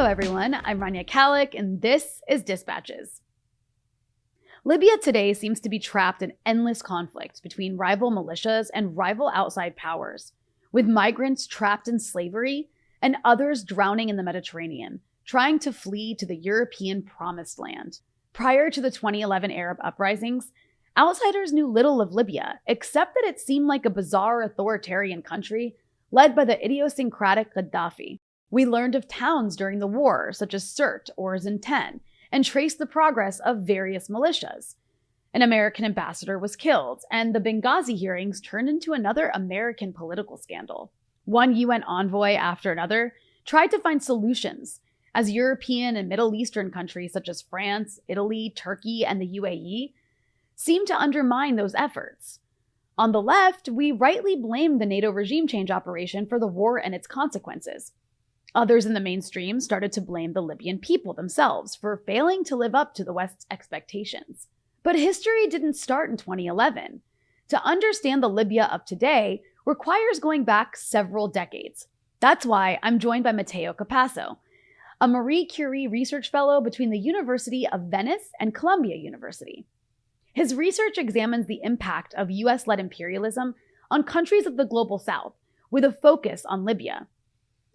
everyone. I'm Rania Kalik, and this is Dispatches. Libya today seems to be trapped in endless conflict between rival militias and rival outside powers, with migrants trapped in slavery and others drowning in the Mediterranean, trying to flee to the European promised land. Prior to the 2011 Arab uprisings, outsiders knew little of Libya, except that it seemed like a bizarre authoritarian country led by the idiosyncratic Gaddafi. We learned of towns during the war, such as Sirte or Zintan, and traced the progress of various militias. An American ambassador was killed, and the Benghazi hearings turned into another American political scandal. One UN envoy after another tried to find solutions, as European and Middle Eastern countries such as France, Italy, Turkey, and the UAE seemed to undermine those efforts. On the left, we rightly blamed the NATO regime change operation for the war and its consequences. Others in the mainstream started to blame the Libyan people themselves for failing to live up to the West's expectations. But history didn't start in 2011. To understand the Libya of today requires going back several decades. That's why I'm joined by Matteo Capasso, a Marie Curie Research Fellow between the University of Venice and Columbia University. His research examines the impact of US-led imperialism on countries of the Global South, with a focus on Libya.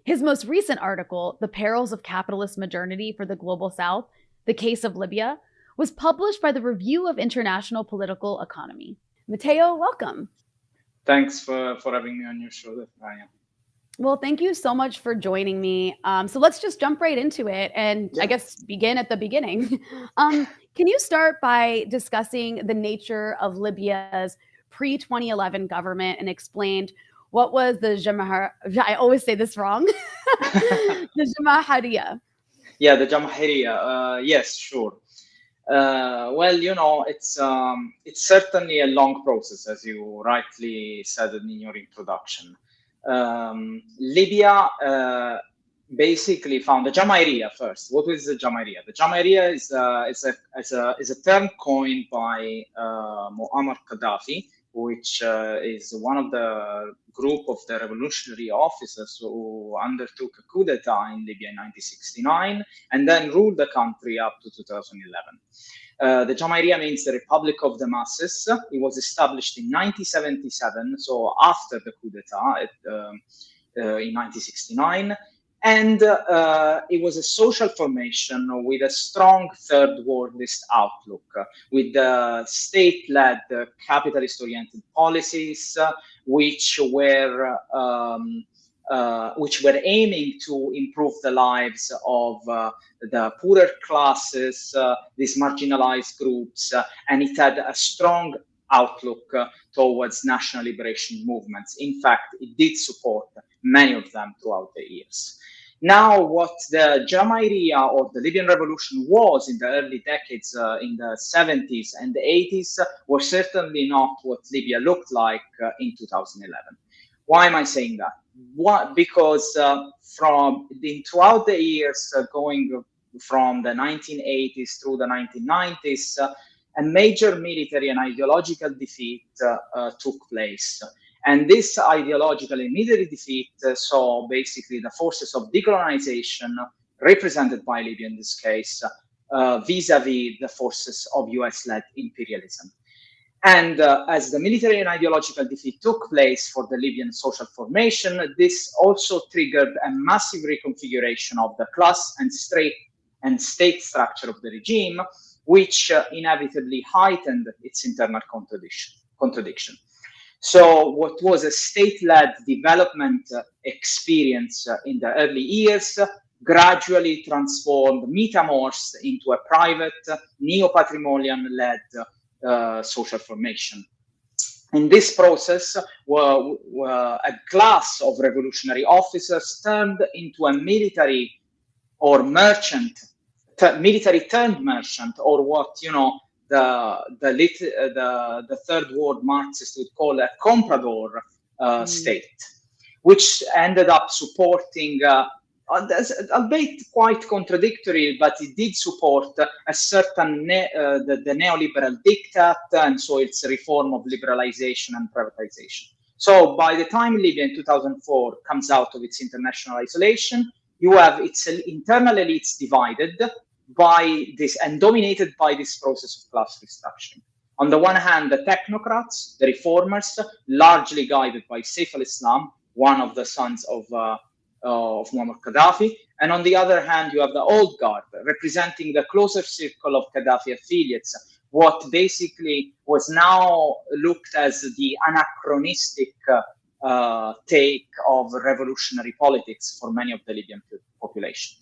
His most recent article, The Perils of Capitalist Modernity for the Global South, The Case of Libya, was published by the Review of International Political Economy. Matteo, welcome. Thanks for having me on your show, Rania. Well, thank you so much for joining me. So let's just jump right into it and I guess begin at the beginning. Can you start by discussing the nature of Libya's pre-2011 government and explain what was the I always say this wrong. The Jamahiriya. Yeah, the Jamahiriya. Yes, sure. Well, it's certainly a long process, as you rightly said in your introduction. Libya basically found the Jamahiriya first. What is the Jamahiriya? The Jamahiriya is a term coined by Muammar Gaddafi, which is one of the group of the revolutionary officers who undertook a coup d'etat in Libya in 1969 and then ruled the country up to 2011. The Jamahiriya means the Republic of the Masses. It was established in 1977, so after the coup d'etat in 1969. And it was a social formation with a strong third worldist outlook, with state-led capitalist-oriented policies, which were aiming to improve the lives of the poorer classes, these marginalized groups, and it had a strong outlook towards national liberation movements. In fact, it did support many of them throughout the years. Now, what the Jamahiriya or the Libyan revolution was in the early decades, in the 70s and the 80s, was certainly not what Libya looked like in 2011. Why am I saying that? Because throughout the years, going from the 1980s through the 1990s, a major military and ideological defeat took place. And this ideological and military defeat saw basically the forces of decolonization, represented by Libya in this case, vis-a-vis the forces of US-led imperialism. And as the military and ideological defeat took place for the Libyan social formation, this also triggered a massive reconfiguration of the class and state structure of the regime, which inevitably heightened its internal contradiction. So what was a state-led development experience in the early years gradually transformed, metamorphosed into a private, neo-patrimonial-led social formation. In this process, a class of revolutionary officers turned into a military or merchant, military turned merchant, or what, the third world Marxists would call a comprador state, which ended up supporting, albeit quite contradictory, but it did support a certain the neoliberal diktat, and so its reform of liberalization and privatization. So by the time Libya in 2004 comes out of its international isolation, you have its internal elites divided by this and dominated by this process of class restructuring. On the one hand, the technocrats, the reformers, largely guided by Saif al-Islam, one of the sons of Muammar Gaddafi. And on the other hand, you have the old guard, representing the closer circle of Gaddafi affiliates, what basically was now looked as the anachronistic take of revolutionary politics for many of the Libyan population.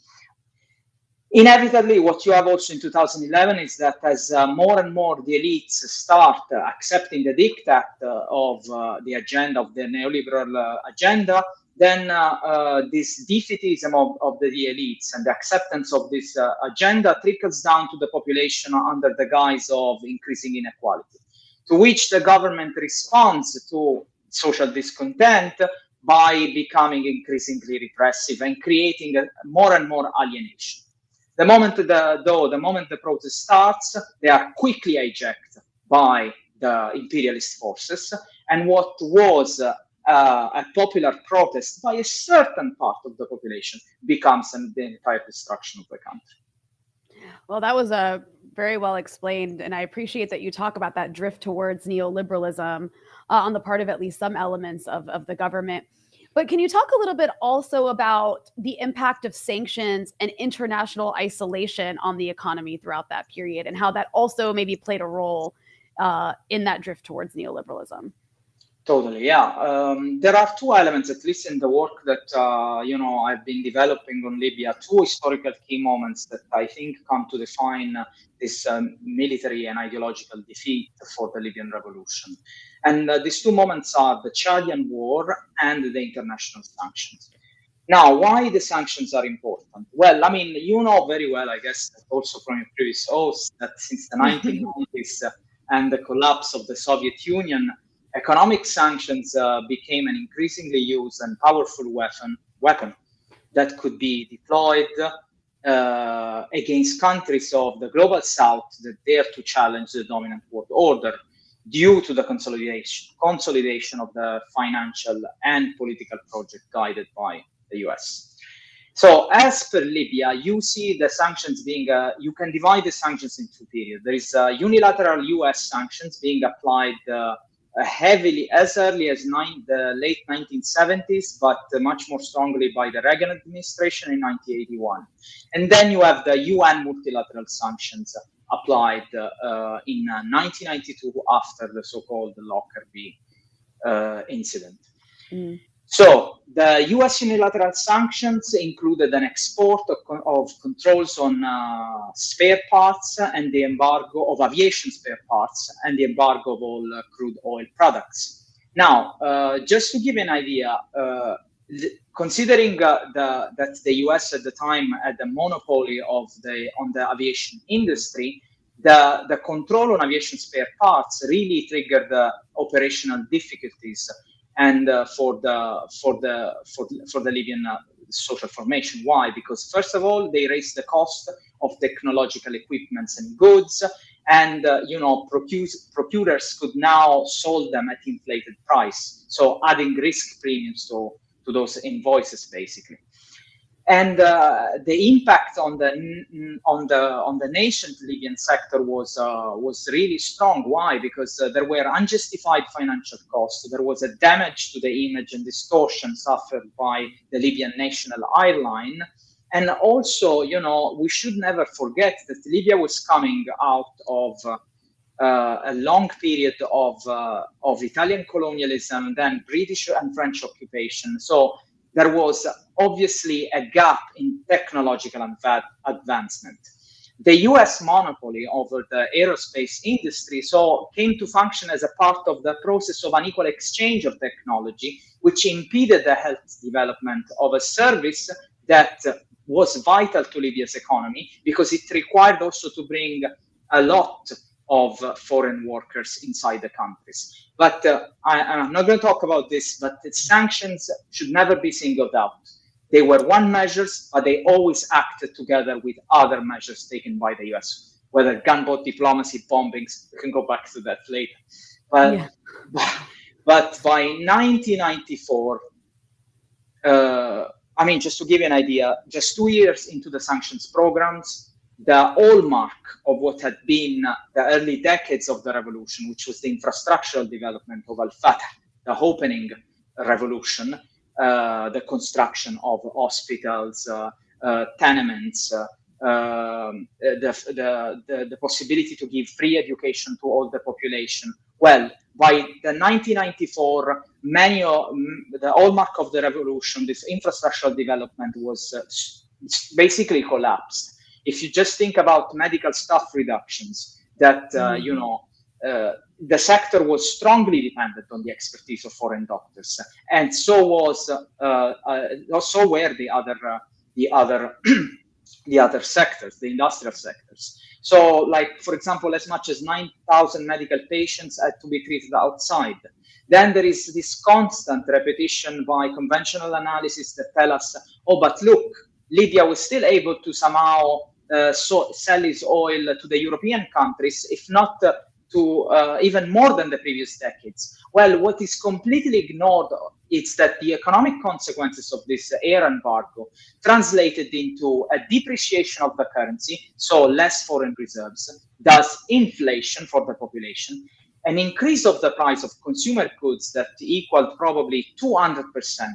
Inevitably, what you have also in 2011 is that as more and more the elites start accepting the diktat of the agenda, of the neoliberal agenda, then this defeatism of the elites and the acceptance of this agenda trickles down to the population under the guise of increasing inequality, to which the government responds to social discontent by becoming increasingly repressive and creating more and more alienation. The moment the protest starts, they are quickly hijacked by the imperialist forces, and what was a popular protest by a certain part of the population becomes the entire destruction of the country. Well, that was very well explained, and I appreciate that you talk about that drift towards neoliberalism on the part of at least some elements of the government. But can you talk a little bit also about the impact of sanctions and international isolation on the economy throughout that period, and how that also maybe played a role in that drift towards neoliberalism? Totally, yeah. There are two elements, at least in the work that I've been developing on Libya, two historical key moments that I think come to define this military and ideological defeat for the Libyan revolution. And these two moments are the Chadian War and the international sanctions. Now, why the sanctions are important? Well, I mean, you know very well, I guess, also from your previous host, that since the 1990s and the collapse of the Soviet Union, economic sanctions became an increasingly used and powerful weapon that could be deployed against countries of the global south that dare to challenge the dominant world order due to the consolidation of the financial and political project guided by the US. So as per Libya, you see the sanctions being, you can divide the sanctions in two periods. There is unilateral US sanctions being applied heavily as early as the late 1970s, but much more strongly by the Reagan administration in 1981. And then you have the UN multilateral sanctions applied in 1992 after the so-called Lockerbie incident. So the US unilateral sanctions included an export of controls on spare parts and the embargo of aviation spare parts and the embargo of all crude oil products. Now, just to give you an idea, considering that the US at the time had the monopoly on the aviation industry, the control on aviation spare parts really triggered operational difficulties and for the Libyan social formation. Why? Because first of all, they raised the cost of technological equipments and goods, and procurers could now sold them at inflated price, so adding risk premiums to those invoices basically. And the impact on the nascent Libyan sector was really strong. Why? Because there were unjustified financial costs. There was a damage to the image and distortion suffered by the Libyan national airline. And also, we should never forget that Libya was coming out of a long period of Italian colonialism, then British and French occupation. So there was obviously a gap in technological advancement. The US monopoly over the aerospace industry came to function as a part of the process of unequal exchange of technology, which impeded the health development of a service that was vital to Libya's economy, because it required also to bring a lot of foreign workers inside the countries. But I'm not going to talk about this, but the sanctions should never be singled out. They were one measures, but they always acted together with other measures taken by the US, whether gunboat diplomacy, bombings. We can go back to that later. But by 1994, I mean, just to give you an idea, just 2 years into the sanctions programs, the hallmark of what had been the early decades of the revolution, which was the infrastructural development of Al-Fatah, the opening revolution, the construction of hospitals, tenements, the possibility to give free education to all the population. Well, by the 1994, the hallmark of the revolution, this infrastructural development, was basically collapsed. If you just think about medical staff reductions, that the sector was strongly dependent on the expertise of foreign doctors, and so was also were the other sectors, the industrial sectors. So, like, for example, as much as 9,000 medical patients had to be treated outside. Then there is this constant repetition by conventional analysis that tell us, oh, but look, Libya was still able to somehow sell its oil to the European countries, if not to even more than the previous decades. Well, what is completely ignored is that the economic consequences of this air embargo translated into a depreciation of the currency, so less foreign reserves, thus inflation for the population, an increase of the price of consumer goods that equaled probably 200%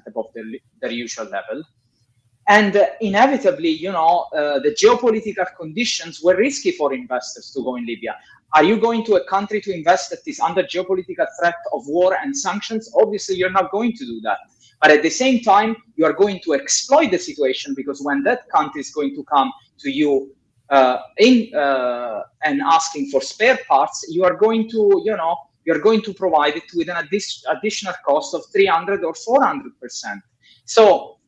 above their usual level. And inevitably, the geopolitical conditions were risky for investors to go in Libya. Are you going to a country to invest that is under geopolitical threat of war and sanctions? Obviously, you're not going to do that. But at the same time, you are going to exploit the situation, because when that country is going to come to you and asking for spare parts, you are going to provide it with an additional cost of 300 or 400%. So,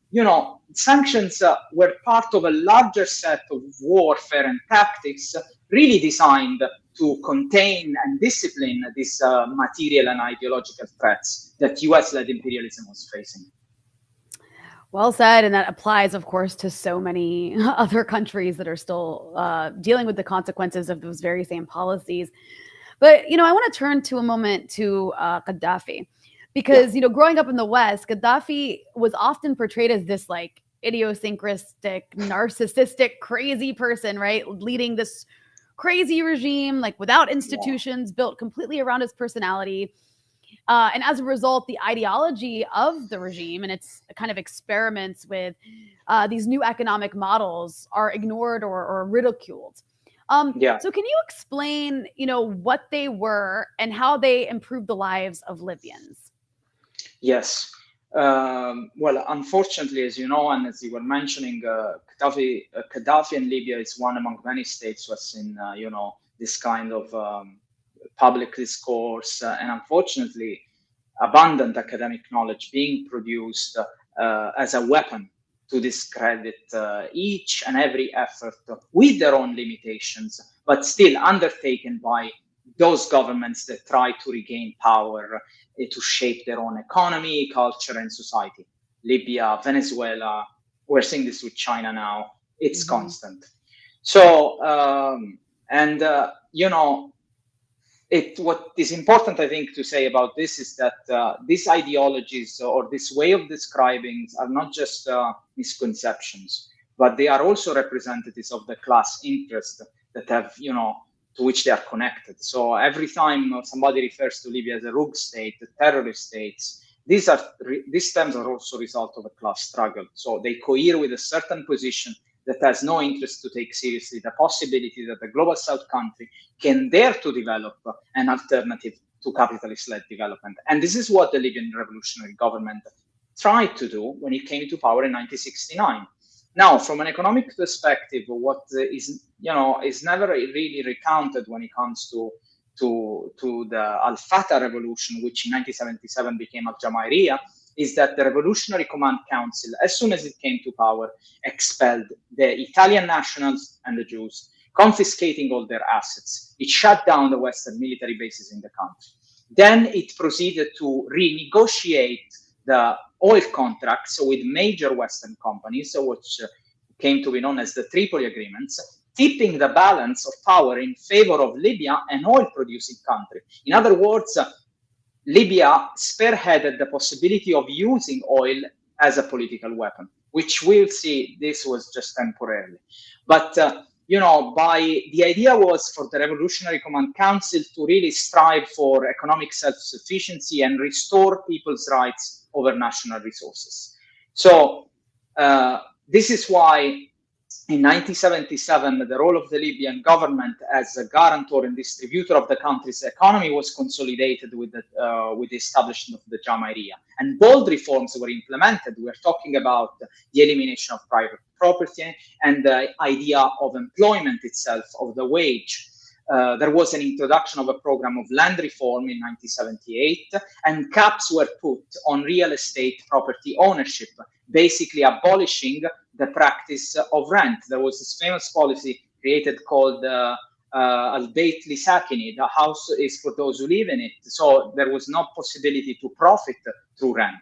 sanctions were part of a larger set of warfare and tactics really designed to contain and discipline these material and ideological threats that US-led imperialism was facing. Well said. And that applies, of course, to so many other countries that are still dealing with the consequences of those very same policies. But, I want to turn to a moment to Gaddafi. Because, growing up in the West, Gaddafi was often portrayed as this like idiosyncratic, narcissistic, crazy person, right? Leading this crazy regime, like without institutions, built completely around his personality. And as a result, the ideology of the regime and its kind of experiments with these new economic models are ignored or ridiculed. So can you explain, what they were and how they improved the lives of Libyans? Yes. Well, unfortunately, as you know, and as you were mentioning, Gaddafi in Libya is one among many states who has seen, this kind of public discourse and unfortunately abundant academic knowledge being produced as a weapon to discredit each and every effort with their own limitations, but still undertaken by those governments that try to regain power to shape their own economy, culture, and society. Libya, Venezuela, we're seeing this with China now. It's constant. So, what is important, I think, to say about this is that these ideologies or this way of describing are not just misconceptions, but they are also representatives of the class interest that have, to which they are connected. So every time somebody refers to Libya as a rogue state, a terrorist state, these terms are also a result of a class struggle. So they cohere with a certain position that has no interest to take seriously the possibility that the global South country can dare to develop an alternative to capitalist-led development. And this is what the Libyan revolutionary government tried to do when it came to power in 1969. Now, from an economic perspective, what is never really recounted when it comes to the Al-Fatah revolution, which in 1977 became Al-Jamahiriya, is that the Revolutionary Command Council, as soon as it came to power, expelled the Italian nationals and the Jews, confiscating all their assets. It shut down the Western military bases in the country. Then it proceeded to renegotiate the oil contracts with major Western companies, which came to be known as the Tripoli Agreements, tipping the balance of power in favor of Libya, an oil-producing country. In other words, Libya spearheaded the possibility of using oil as a political weapon, which we'll see this was just temporarily. But the idea was for the Revolutionary Command Council to really strive for economic self-sufficiency and restore people's rights over national resources. So this is why in 1977, the role of the Libyan government as a guarantor and distributor of the country's economy was consolidated with the establishment of the Jamahiriya. And bold reforms were implemented. We're talking about the elimination of private property and the idea of employment itself, of the wage. There was an introduction of a program of land reform in 1978, and caps were put on real estate property ownership, basically abolishing the practice of rent. There was this famous policy created called Al-Bayt li Sakini, the house is for those who live in it. So there was no possibility to profit through rent.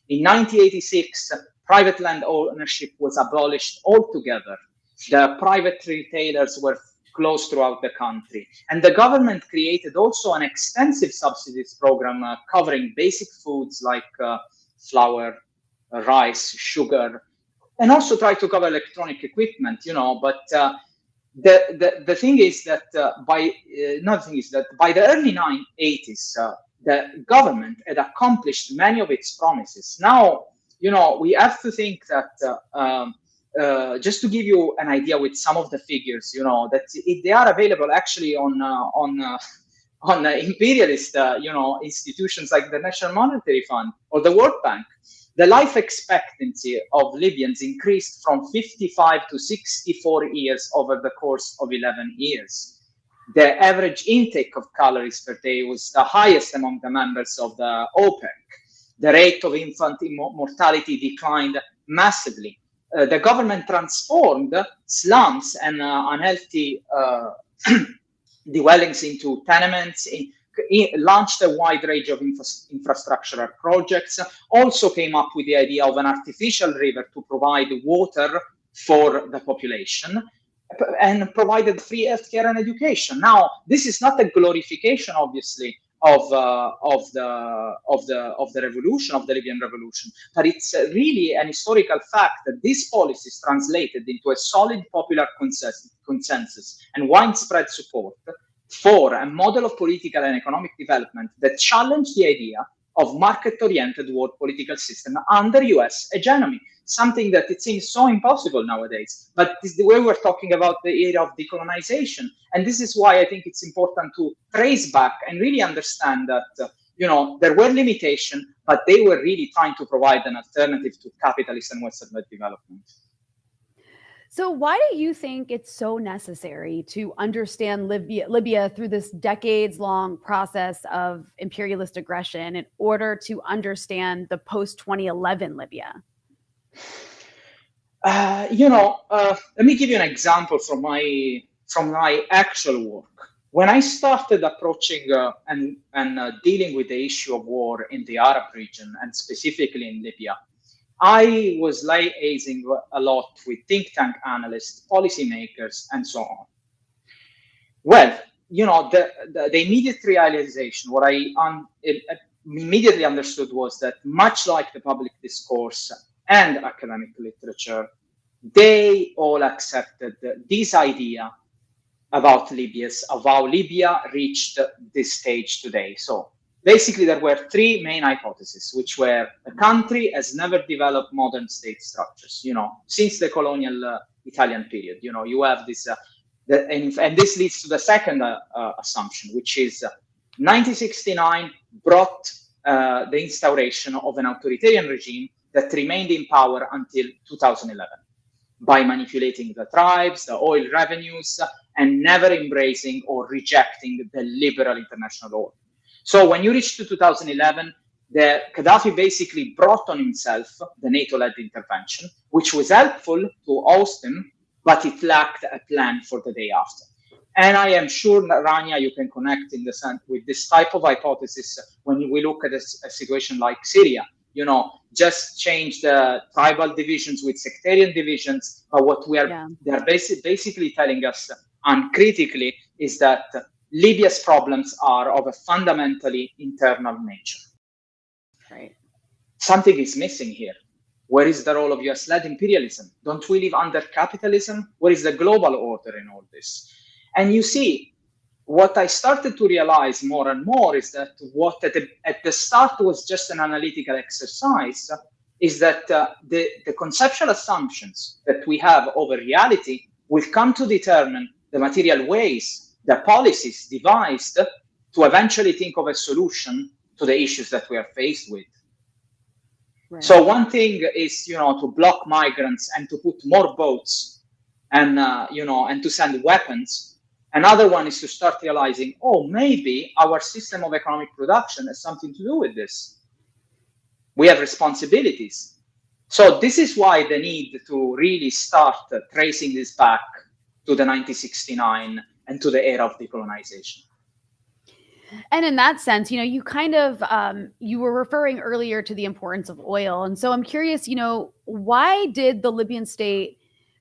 In 1986, private land ownership was abolished altogether. The private retailers were closed throughout the country. And the government created also an extensive subsidies program covering basic foods like flour, rice, sugar, and also try to cover electronic equipment, but the thing is that by the early 1980s, the government had accomplished many of its promises. Now, we have to think that just to give you an idea with some of the figures, that they are available actually on imperialist, institutions like the National Monetary Fund or the World Bank. The life expectancy of Libyans increased from 55 to 64 years over the course of 11 years. The average intake of calories per day was the highest among the members of the OPEC. The rate of infant mortality declined massively. The government transformed slums and unhealthy dwellings into tenements, launched a wide range of infrastructural projects, also came up with the idea of an artificial river to provide water for the population, and provided free healthcare and education. Now, this is not a glorification, obviously, of the revolution, of the Libyan revolution, but it's really an historical fact that these policies translated into a solid popular consensus and widespread support for a model of political and economic development that challenged the idea of market-oriented world political system under US hegemony, something that it seems so impossible nowadays. But this is the way we're talking about the era of decolonization. And this is why I think it's important to trace back and really understand that, there were limitations, but they were really trying to provide an alternative to capitalist and Western-led development. So why do you think it's so necessary to understand Libya through this decades-long process of imperialist aggression in order to understand the post-2011 Libya? Let me give you an example from my actual work. When I started approaching and dealing with the issue of war in the Arab region, and specifically in Libya, I was liaising a lot with think tank analysts, policymakers, and so on. Well, the immediate realization, what I immediately understood was that much like the public discourse and academic literature, they all accepted this idea about of how Libya reached this stage today. So basically, there were three main hypotheses, which were the country has never developed modern state structures, since the colonial Italian period. You have this, and this leads to the second assumption, which is 1969 brought the instauration of an authoritarian regime that remained in power until 2011 by manipulating the tribes, the oil revenues, and never embracing or rejecting the liberal international order. So when you reach to 2011, Gaddafi basically brought on himself the NATO-led intervention, which was helpful to host him, but it lacked a plan for the day after. And I am sure, Rania, you can connect in the sense with this type of hypothesis when we look at a situation like Syria. Just change the tribal divisions with sectarian divisions. But what they're basically telling us uncritically is that Libya's problems are of a fundamentally internal nature. Right. Something is missing here. Where is the role of US-led imperialism? Don't we live under capitalism? Where is the global order in all this? And you see, what I started to realize more and more is that what at the start was just an analytical exercise is that the conceptual assumptions that we have over reality will come to determine the material ways, the policies devised to eventually think of a solution to the issues that we are faced with. Right. So one thing is, to block migrants and to put more boats and, and to send weapons. Another one is to start realizing, maybe our system of economic production has something to do with this. We have responsibilities. So this is why the need to really start tracing this back to the 1969 and to the era of decolonization. And in that sense, you kind of, you were referring earlier to the importance of oil. And so I'm curious, why did the Libyan state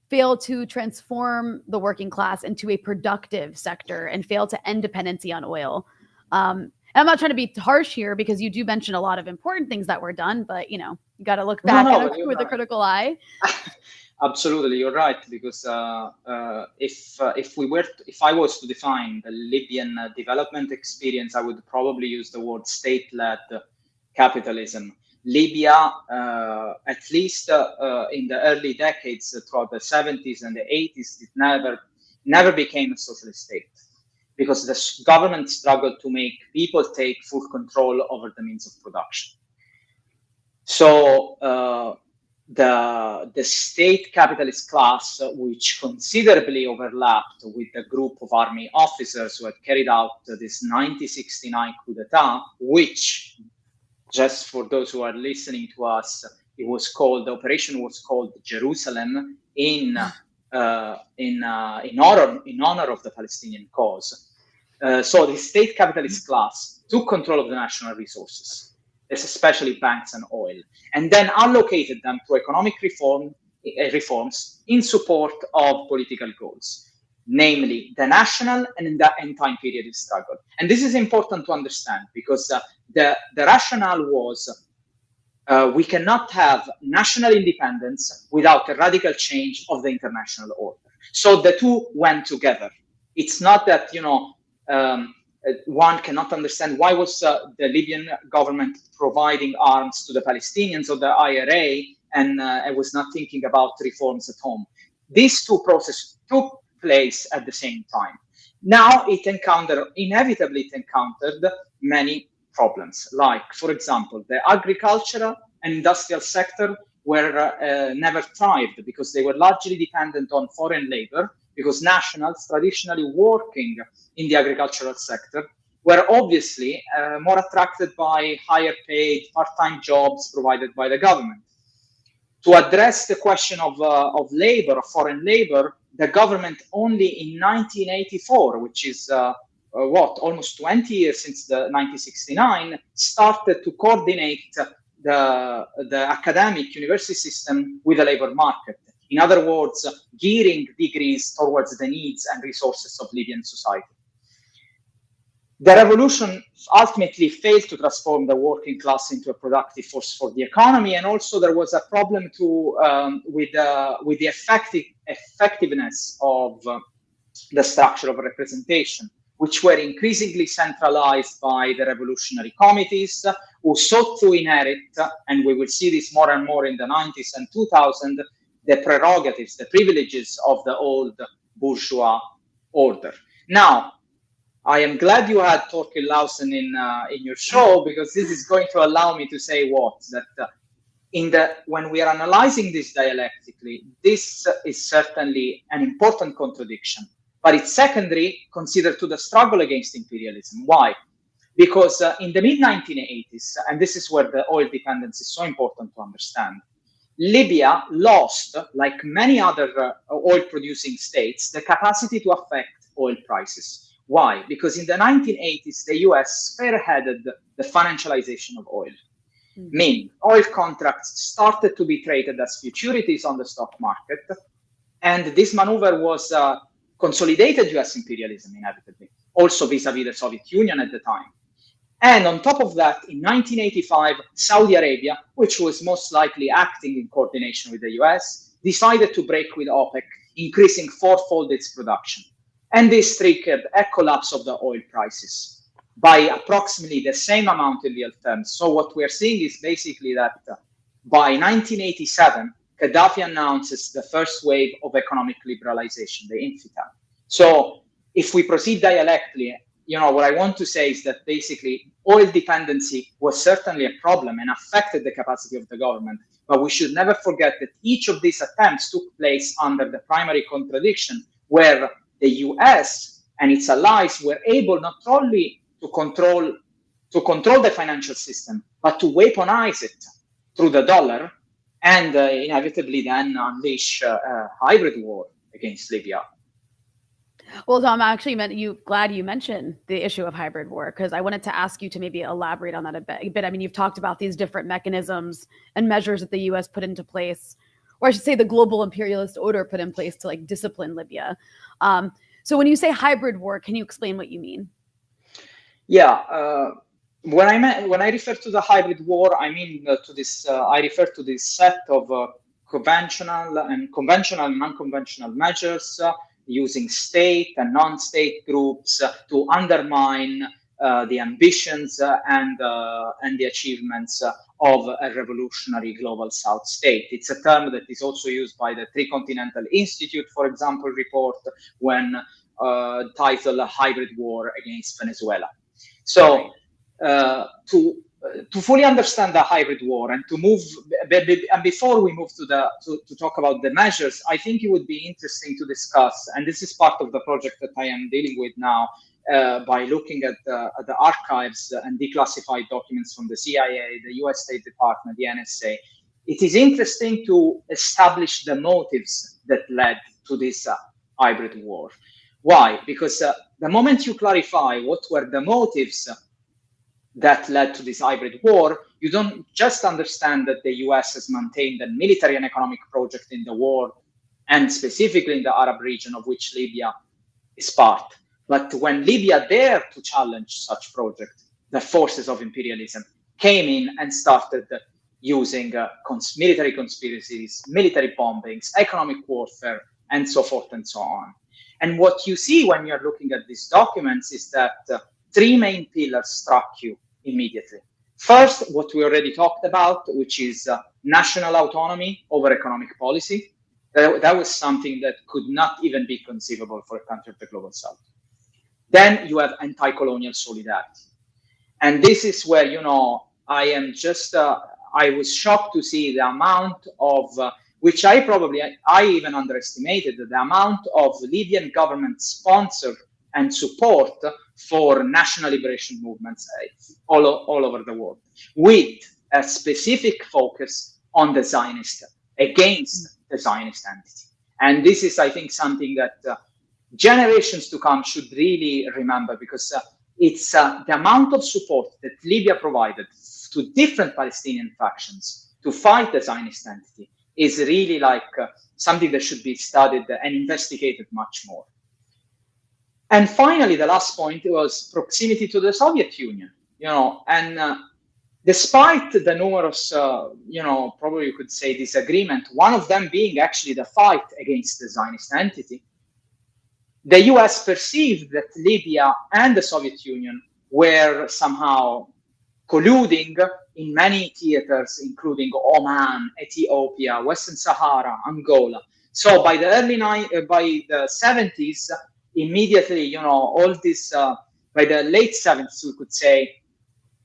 fail to transform the working class into a productive sector and fail to end dependency on oil? And I'm not trying to be harsh here because you do mention a lot of important things that were done, but you got to look back with a critical eye. Absolutely, you're right. Because if I was to define the Libyan development experience, I would probably use the word state-led capitalism. Libya, at least in the early decades, throughout the 70s and the 80s, it never became a socialist state because the government struggled to make people take full control over the means of production. So the state capitalist class, which considerably overlapped with the group of army officers who had carried out this 1969 coup d'etat, which, just for those who are listening to us, the operation was called Jerusalem in honor of the Palestinian cause. So the state capitalist class took control of the national resources, especially banks and oil, and then allocated them to economic reforms in support of political goals, namely the national and the time period of struggle. And this is important to understand because the rationale was we cannot have national independence without a radical change of the international order. So the two went together. It's not that, one cannot understand why was the Libyan government providing arms to the Palestinians or the IRA and was not thinking about reforms at home. These two processes took place at the same time. Now it inevitably encountered many problems, like, for example, the agricultural and industrial sector were never thrived because they were largely dependent on foreign labor, because nationals traditionally working in the agricultural sector were obviously more attracted by higher paid part-time jobs provided by the government. To address the question of labor, of foreign labor, the government only in 1984, which is almost 20 years since the 1969, started to coordinate the academic university system with the labor market. In other words, gearing degrees towards the needs and resources of Libyan society. The revolution ultimately failed to transform the working class into a productive force for the economy, and also there was a problem with the effectiveness of the structure of representation, which were increasingly centralized by the revolutionary committees, who sought to inherit, and we will see this more and more in the 90s and 2000s, the prerogatives, the privileges of the old bourgeois order. Now, I am glad you had Torkild Lausen in your show, because this is going to allow me to say that when we are analyzing this dialectically, this is certainly an important contradiction, but it's secondary considered to the struggle against imperialism. Why? Because in the mid-1980s, and this is where the oil dependence is so important to understand, Libya lost, like many other oil-producing states, the capacity to affect oil prices. Why? Because in the 1980s, the US spearheaded the financialization of oil. Meaning, oil contracts started to be traded as futurities on the stock market, and this maneuver was consolidated US imperialism, inevitably, also vis-a-vis the Soviet Union at the time. And on top of that, in 1985, Saudi Arabia, which was most likely acting in coordination with the US, decided to break with OPEC, increasing fourfold its production. And this triggered a collapse of the oil prices by approximately the same amount in real terms. So what we're seeing is basically that by 1987, Gaddafi announces the first wave of economic liberalization, the Intifada. So if we proceed dialectically, what I want to say is that basically oil dependency was certainly a problem and affected the capacity of the government. But we should never forget that each of these attempts took place under the primary contradiction, where the US and its allies were able not only to control the financial system, but to weaponize it through the dollar and inevitably then unleash a hybrid war against Libya. Well, Tom, actually, glad you mentioned the issue of hybrid war, because I wanted to ask you to maybe elaborate on that a bit. I mean, you've talked about these different mechanisms and measures that the U.S. put into place, or I should say the global imperialist order put in place to discipline Libya. So when you say hybrid war, can you explain what you mean? Yeah. When I refer to the hybrid war, I mean I refer to this set of conventional and non-conventional measures using state and non-state groups to undermine the ambitions and the achievements of a revolutionary global South state. It's a term that is also used by the Tricontinental Institute, for example, report when titled "Hybrid War Against Venezuela." So to fully understand the hybrid war and and before we move to talk about the measures, I think it would be interesting to discuss, and this is part of the project that I am dealing with now, by looking at the archives and declassified documents from the CIA, the US State Department, the NSA. It is interesting to establish the motives that led to this hybrid war. Why? Because the moment you clarify what were the motives that led to this hybrid war, you don't just understand that the US has maintained a military and economic project in the world, and specifically in the Arab region of which Libya is part. But when Libya dared to challenge such project, the forces of imperialism came in and started using military conspiracies, military bombings, economic warfare, and so forth and so on. And what you see when you're looking at these documents is that three main pillars struck you immediately. First, what we already talked about, which is national autonomy over economic policy. That was something that could not even be conceivable for a country of the global South. Then you have anti-colonial solidarity. And this is where, I was shocked to see the amount of, which I even underestimated, the amount of Libyan government sponsored and support for national liberation movements all over the world, with a specific focus on the Zionist, against the Zionist entity. And this is, I think, something that generations to come should really remember, because it's the amount of support that Libya provided to different Palestinian factions to fight the Zionist entity is really something that should be studied and investigated much more. And finally, the last point was proximity to the Soviet Union, and despite the numerous, probably you could say disagreement, one of them being actually the fight against the Zionist entity, the US perceived that Libya and the Soviet Union were somehow colluding in many theaters, including Oman, Ethiopia, Western Sahara, Angola. So by the by the 70s, immediately, all this, by the late 70s, we could say,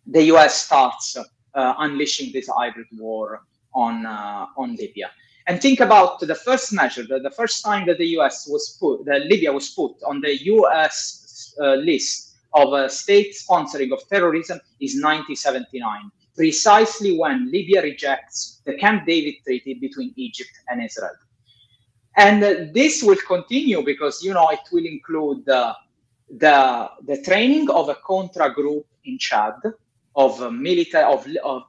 the US starts unleashing this hybrid war on Libya. And think about the first measure, the first time that Libya was put on the US list of state sponsoring of terrorism is 1979, precisely when Libya rejects the Camp David Treaty between Egypt and Israel. And this will continue because, it will include the training of a Contra group in Chad, of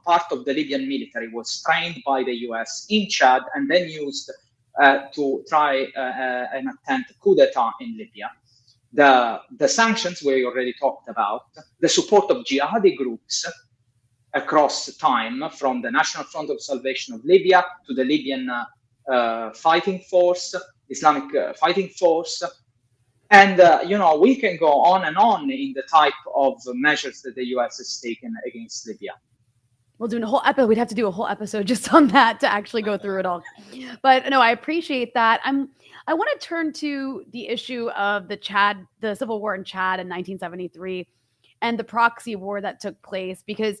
part of the Libyan military was trained by the US in Chad and then used to try an attempt coup d'etat in Libya. the sanctions we already talked about, the support of jihadi groups across time, from the National Front of Salvation of Libya to the Libyan fighting force, Islamic fighting force. And, we can go on and on in the type of measures that the US has taken against Libya. We'll do a whole episode. We'd have to do a whole episode just on that to actually go through it all. But no, I appreciate that. I want to turn to the issue of the civil war in Chad in 1973 and the proxy war that took place, because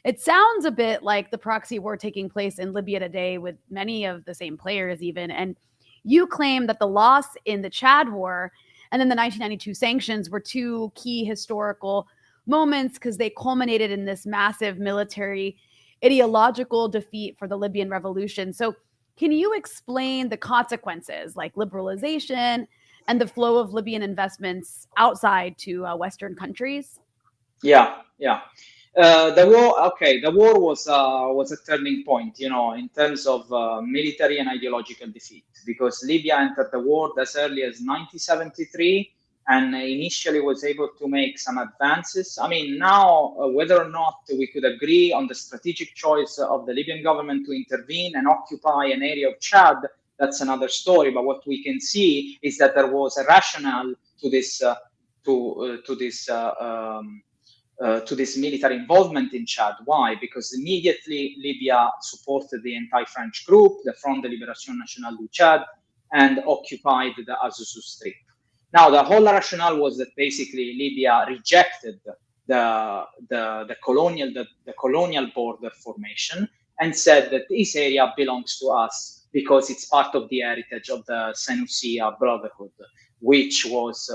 it sounds a bit like the proxy war taking place in Libya today with many of the same players even. And you claim that the loss in the Chad war and then the 1992 sanctions were two key historical moments because they culminated in this massive military ideological defeat for the Libyan revolution. So can you explain the consequences, like liberalization and the flow of Libyan investments outside to Western countries? Yeah. The war was a turning point, in terms of military and ideological defeat, because Libya entered the war as early as 1973 and initially was able to make some advances. I mean, now, whether or not we could agree on the strategic choice of the Libyan government to intervene and occupy an area of Chad, that's another story. But what we can see is that there was a rationale to this military involvement in Chad. Why? Because immediately Libya supported the anti-French group, the Front de Libération Nationale du Chad, and occupied the Azuzu Strip. Now, the whole rationale was that basically Libya rejected the colonial border formation and said that this area belongs to us because it's part of the heritage of the Senussia Brotherhood, which was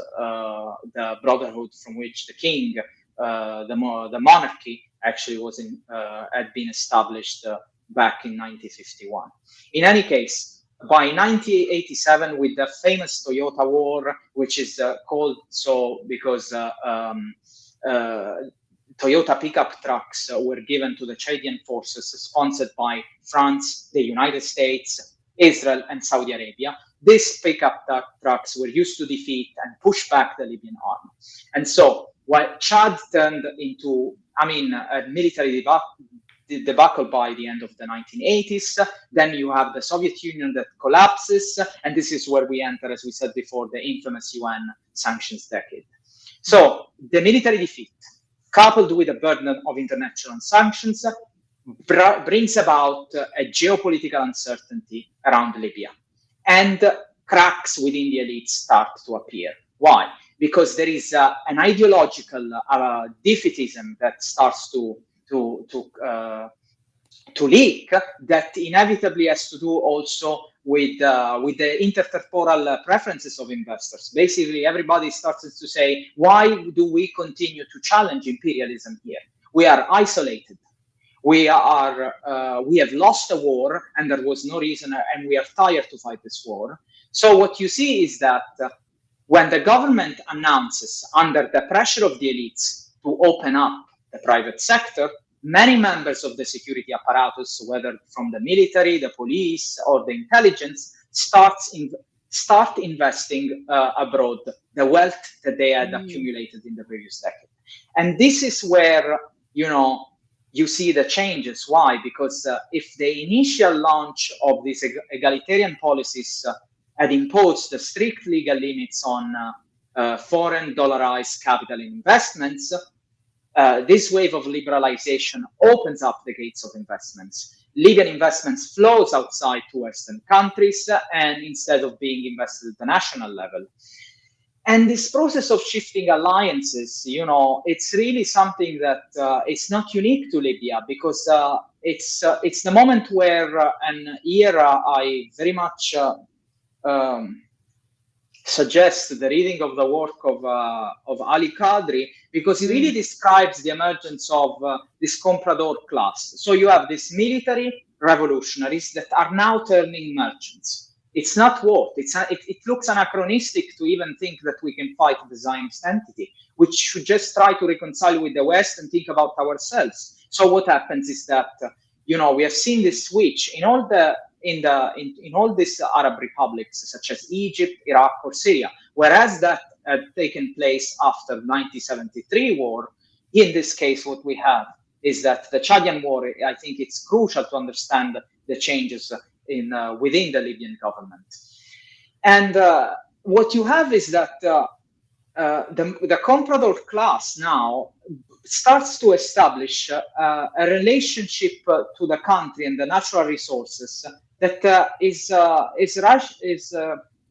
the brotherhood from which the king, the monarchy, actually had been established back in 1951. In any case, by 1987, with the famous Toyota War, which is called so because Toyota pickup trucks were given to the Chadian forces, sponsored by France, the United States, Israel, and Saudi Arabia. These pickup trucks were used to defeat and push back the Libyan army. And so, while Chad turned into, a military debacle by the end of the 1980s, then you have the Soviet Union that collapses, and this is where we enter, as we said before, the infamous UN sanctions decade. So the military defeat, coupled with the burden of international sanctions, brings about a geopolitical uncertainty around Libya, and cracks within the elites start to appear. Why? Because there is an ideological defeatism that starts to leak, that inevitably has to do also with the intertemporal preferences of investors. Basically, everybody starts to say, why do we continue to challenge imperialism here? We are isolated. We have lost a war, and there was no reason, and we are tired to fight this war. So what you see is that when the government announces, under the pressure of the elites, to open up the private sector, many members of the security apparatus, whether from the military, the police, or the intelligence, start investing abroad the wealth that they had accumulated in the previous decade. And this is where, you see the changes. Why? Because if the initial launch of these egalitarian policies had imposed the strict legal limits on foreign dollarized capital investments, this wave of liberalization opens up the gates of investments. Libyan investments flows outside to Western countries, and instead of being invested at the national level. And this process of shifting alliances, it's really something that is not unique to Libya, because it's the moment where an era I very much suggest the reading of the work of Ali Qadri, because it really describes the emergence of this comprador class. So you have these military revolutionaries that are now turning merchants. It's not war. It looks anachronistic to even think that we can fight the Zionist entity. We should just try to reconcile with the West and think about ourselves. So what happens is that we have seen this switch in all these Arab republics, such as Egypt, Iraq, or Syria. Whereas that had taken place after 1973 war. In this case, what we have is that the Chadian war, I think it's crucial to understand the changes in within the Libyan government. And what you have is that the comprador class now starts to establish a relationship to the country and the natural resources that is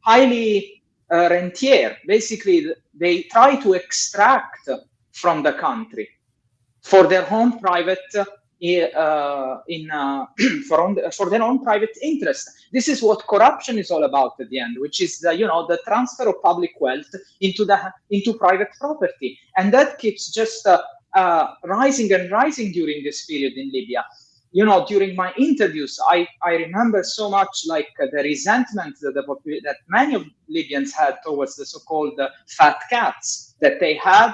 highly rentier. Basically, they try to extract from the country for their own private for their own private interest. This is what corruption is all about at the end, which is the transfer of public wealth into private property, and that keeps just rising and rising during this period in Libya. During my interviews, I remember so much like the resentment that many of Libyans had towards the so-called fat cats that they had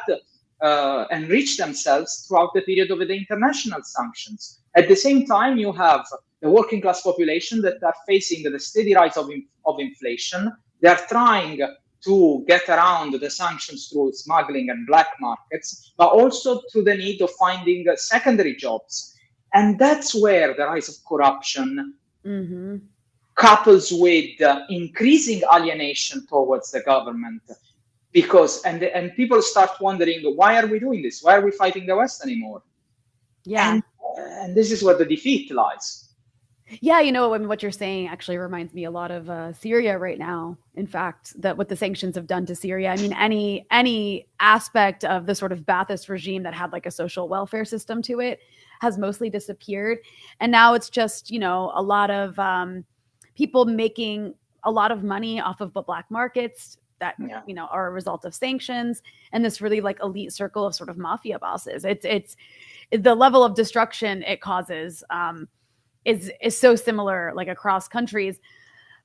enriched themselves throughout the period of the international sanctions. At the same time, you have the working class population that are facing the steady rise of inflation. They are trying to get around the sanctions through smuggling and black markets, but also through the need of finding secondary jobs. And that's where the rise of corruption couples with increasing alienation towards the government. Because and people start wondering, why are we doing this? Why are we fighting the West anymore? Yeah. And this is where the defeat lies. Yeah, what you're saying actually reminds me a lot of Syria right now. In fact, that what the sanctions have done to Syria. I mean, any aspect of the sort of Ba'athist regime that had like a social welfare system to it has mostly disappeared. And now it's just, a lot of people making a lot of money off of the black markets that, are a result of sanctions and this really like elite circle of sort of mafia bosses. It's the level of destruction it causes is so similar like across countries.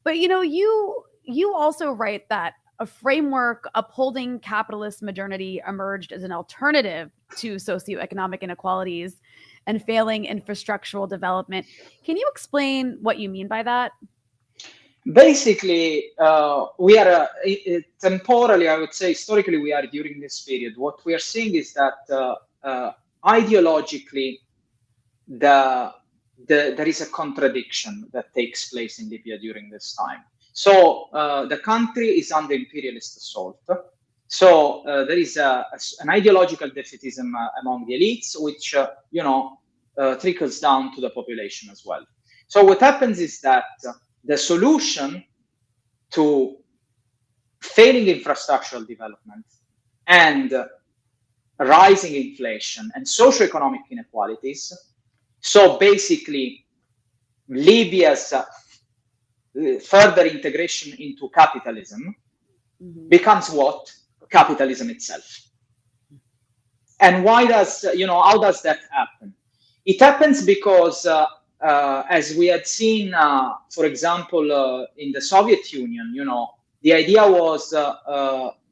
But, you also write that a framework upholding capitalist modernity emerged as an alternative to socioeconomic inequalities and failing infrastructural development. Can you explain what you mean by that? Basically, we are temporally, I would say, historically, we are during this period. What we are seeing is that ideologically, there is a contradiction that takes place in Libya during this time. So the country is under imperialist assault. So there is an ideological defeatism among the elites, which trickles down to the population as well. So what happens is that the solution to failing infrastructural development and rising inflation and socioeconomic inequalities, so basically Libya's further integration into capitalism becomes what? Capitalism itself. And why does, how does that happen? It happens because as we had seen, for example, in the Soviet Union, the idea was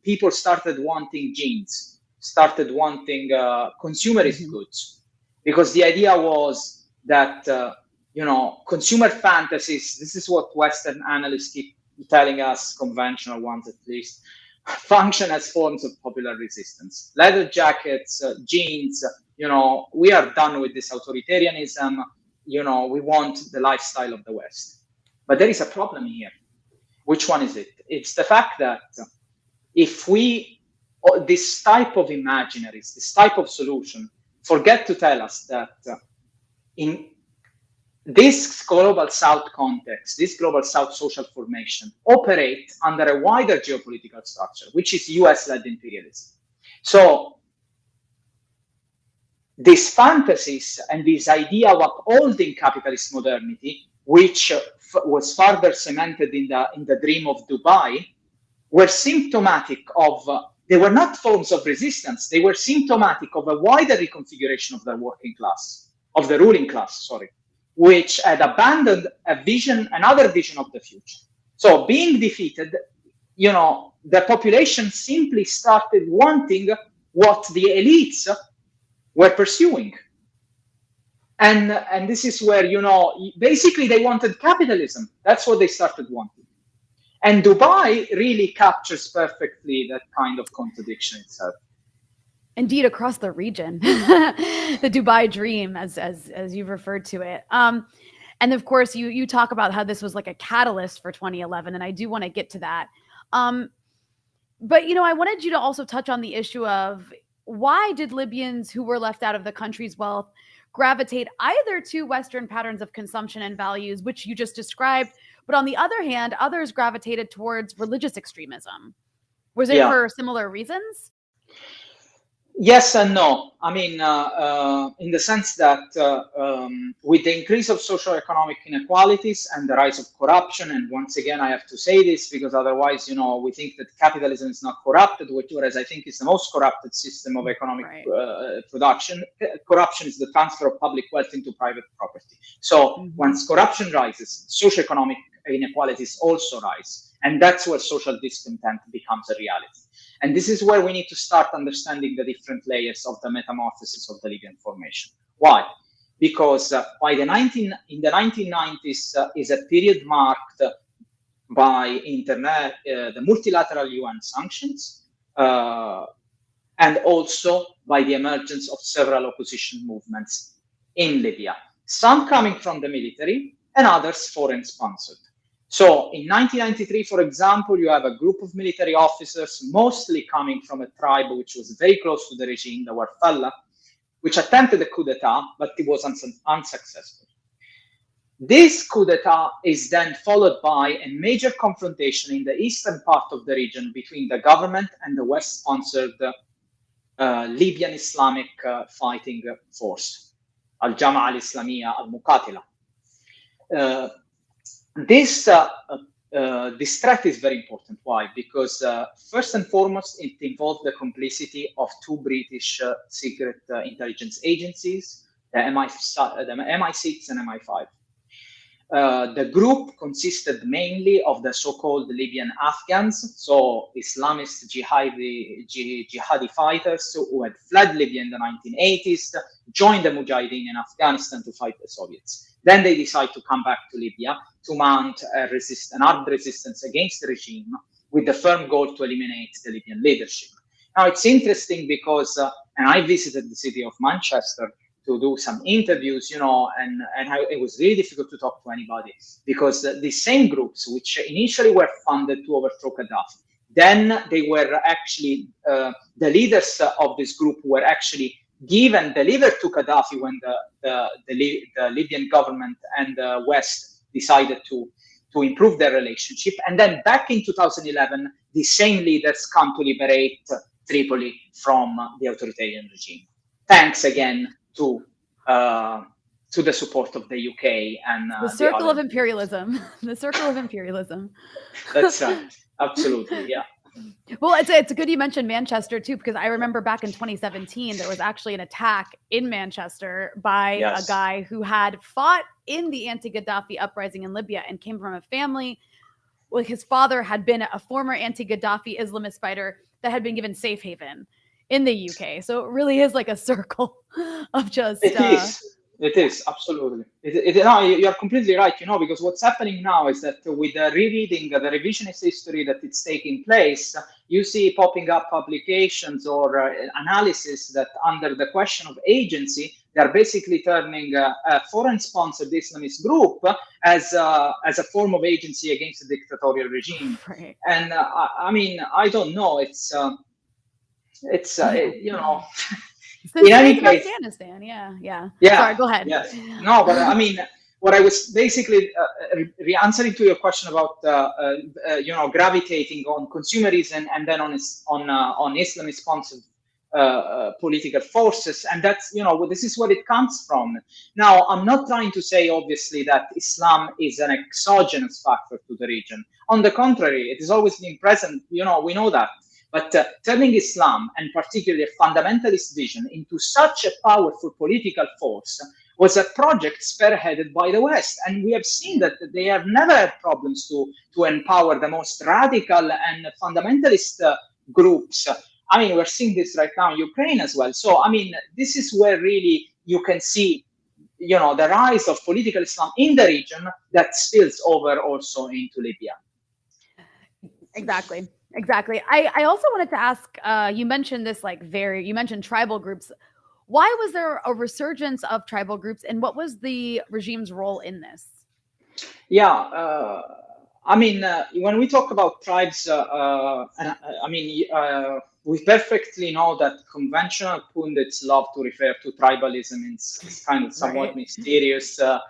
people started wanting jeans, started wanting consumerist goods, because the idea was that, consumer fantasies, this is what Western analysts keep telling us, conventional ones at least, function as forms of popular resistance. Leather jackets, jeans, we are done with this authoritarianism. We want the lifestyle of the West. But there is a problem here. Which one is it? It's the fact that if this type of imaginaries, this type of solution, forget to tell us that in this global South context, this global South social formation operate under a wider geopolitical structure, which is US-led imperialism. So these fantasies and this idea of upholding capitalist modernity, which was further cemented in the dream of Dubai, were symptomatic of, they were not forms of resistance, they were symptomatic of a wider reconfiguration of the working class, of the ruling class, which had abandoned another vision of the future. So being defeated, the population simply started wanting what the elites were pursuing. And this is where, basically they wanted capitalism. That's what they started wanting. And Dubai really captures perfectly that kind of contradiction itself. Indeed, across the region, the Dubai dream, as you've referred to it. And of course, you talk about how this was like a catalyst for 2011, and I do want to get to that. But I wanted you to also touch on the issue of why did Libyans who were left out of the country's wealth gravitate either to Western patterns of consumption and values, which you just described, but on the other hand, others gravitated towards religious extremism. Was it for similar reasons? Yes and no. I mean, in the sense that with the increase of socioeconomic inequalities and the rise of corruption, and once again, I have to say this because otherwise, we think that capitalism is not corrupted, whereas I think it's the most corrupted system of economic production. Corruption is the transfer of public wealth into private property. So once corruption rises, socioeconomic inequalities also rise. And that's where social discontent becomes a reality. And this is where we need to start understanding the different layers of the metamorphosis of the Libyan formation. Why? Because in the 1990s is a period marked by the multilateral UN sanctions, and also by the emergence of several opposition movements in Libya, some coming from the military and others foreign sponsored. So in 1993, for example, you have a group of military officers, mostly coming from a tribe which was very close to the regime, the Warfalla, which attempted a coup d'etat, but it was unsuccessful. This coup d'etat is then followed by a major confrontation in the eastern part of the region between the government and the West-sponsored Libyan Islamic fighting force, Al-Jama'a al-Islamiyya al-Muqatila. This threat is very important. Why? Because first and foremost, it involved the complicity of two British secret intelligence agencies, the MI6 and MI5. The group consisted mainly of the so-called Libyan Afghans, so Islamist jihadi fighters who had fled Libya in the 1980s, joined the Mujahideen in Afghanistan to fight the Soviets. Then they decide to come back to Libya to mount an armed resistance against the regime with the firm goal to eliminate the Libyan leadership. Now, it's interesting because, and I visited the city of Manchester to do some interviews, and it was really difficult to talk to anybody because the same groups, which initially were funded to overthrow Gaddafi, then they were actually, the leaders of this group were actually delivered to Gaddafi when the Libyan government and the West decided to improve their relationship. And then back in 2011, the same leaders come to liberate Tripoli from the authoritarian regime. Thanks again to the support of the UK and the circle of imperialism. The circle of imperialism. That's right. Absolutely. Yeah. Well, it's good you mentioned Manchester too, because I remember back in 2017, there was actually an attack in Manchester by a guy who had fought in the anti-Gaddafi uprising in Libya and came from a family. Well, his father had been a former anti-Gaddafi Islamist fighter that had been given safe haven in the UK. So it really is like a circle of just... It is, absolutely. No, you're completely right, because what's happening now is that with the rereading, the revisionist history that it's taking place, you see popping up publications or analysis that under the question of agency, they're basically turning a foreign-sponsored Islamist group as a form of agency against a dictatorial regime. Right. And I don't know. It's in any case, Afghanistan, yeah. Sorry, go ahead. Yes. No, but what I was basically answering to your question about gravitating on consumerism and then on Islamist-sponsored political forces, and that's this is where it comes from. Now, I'm not trying to say obviously that Islam is an exogenous factor to the region. On the contrary, it has always been present. We know that. But turning Islam, and particularly a fundamentalist vision, into such a powerful political force was a project spearheaded by the West. And we have seen that they have never had problems to empower the most radical and fundamentalist groups. We're seeing this right now in Ukraine as well. So, this is where really you can see, the rise of political Islam in the region that spills over also into Libya. Exactly. Exactly. I also wanted to ask, you mentioned this you mentioned tribal groups. Why was there a resurgence of tribal groups and what was the regime's role in this? Yeah, I mean, when we talk about tribes, I mean, we perfectly know that conventional pundits love to refer to tribalism in kind of somewhat Right. mysterious, I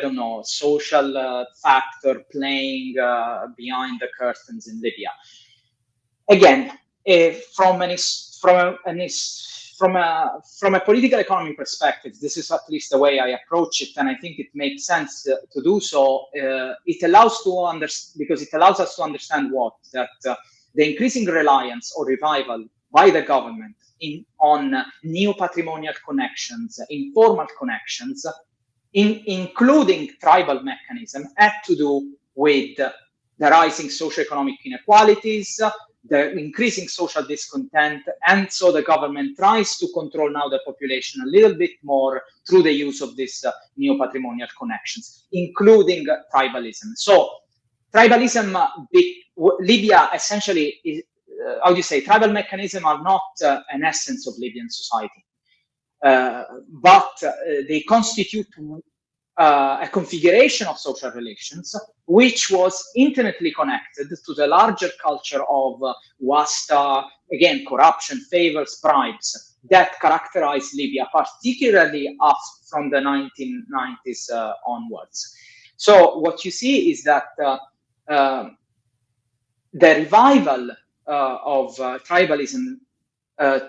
don't know, social factor playing behind the curtains in Libya. Again, from a political economy perspective, this is at least the way I approach it, and I think it makes sense to do so. It allows to understand because it allows us to understand that the increasing reliance or revival by the government on new patrimonial connections, informal connections, including tribal mechanism, had to do with the rising socioeconomic inequalities, the increasing social discontent, and so the government tries to control now the population a little bit more through the use of these new patrimonial connections, including tribalism. So tribalism, Libya essentially is, how do you say, tribal mechanisms are not an essence of Libyan society. But they constitute a configuration of social relations which was intimately connected to the larger culture of wasta, again, corruption, favors, bribes that characterized Libya, particularly from the 1990s onwards. So what you see is that the revival of tribalism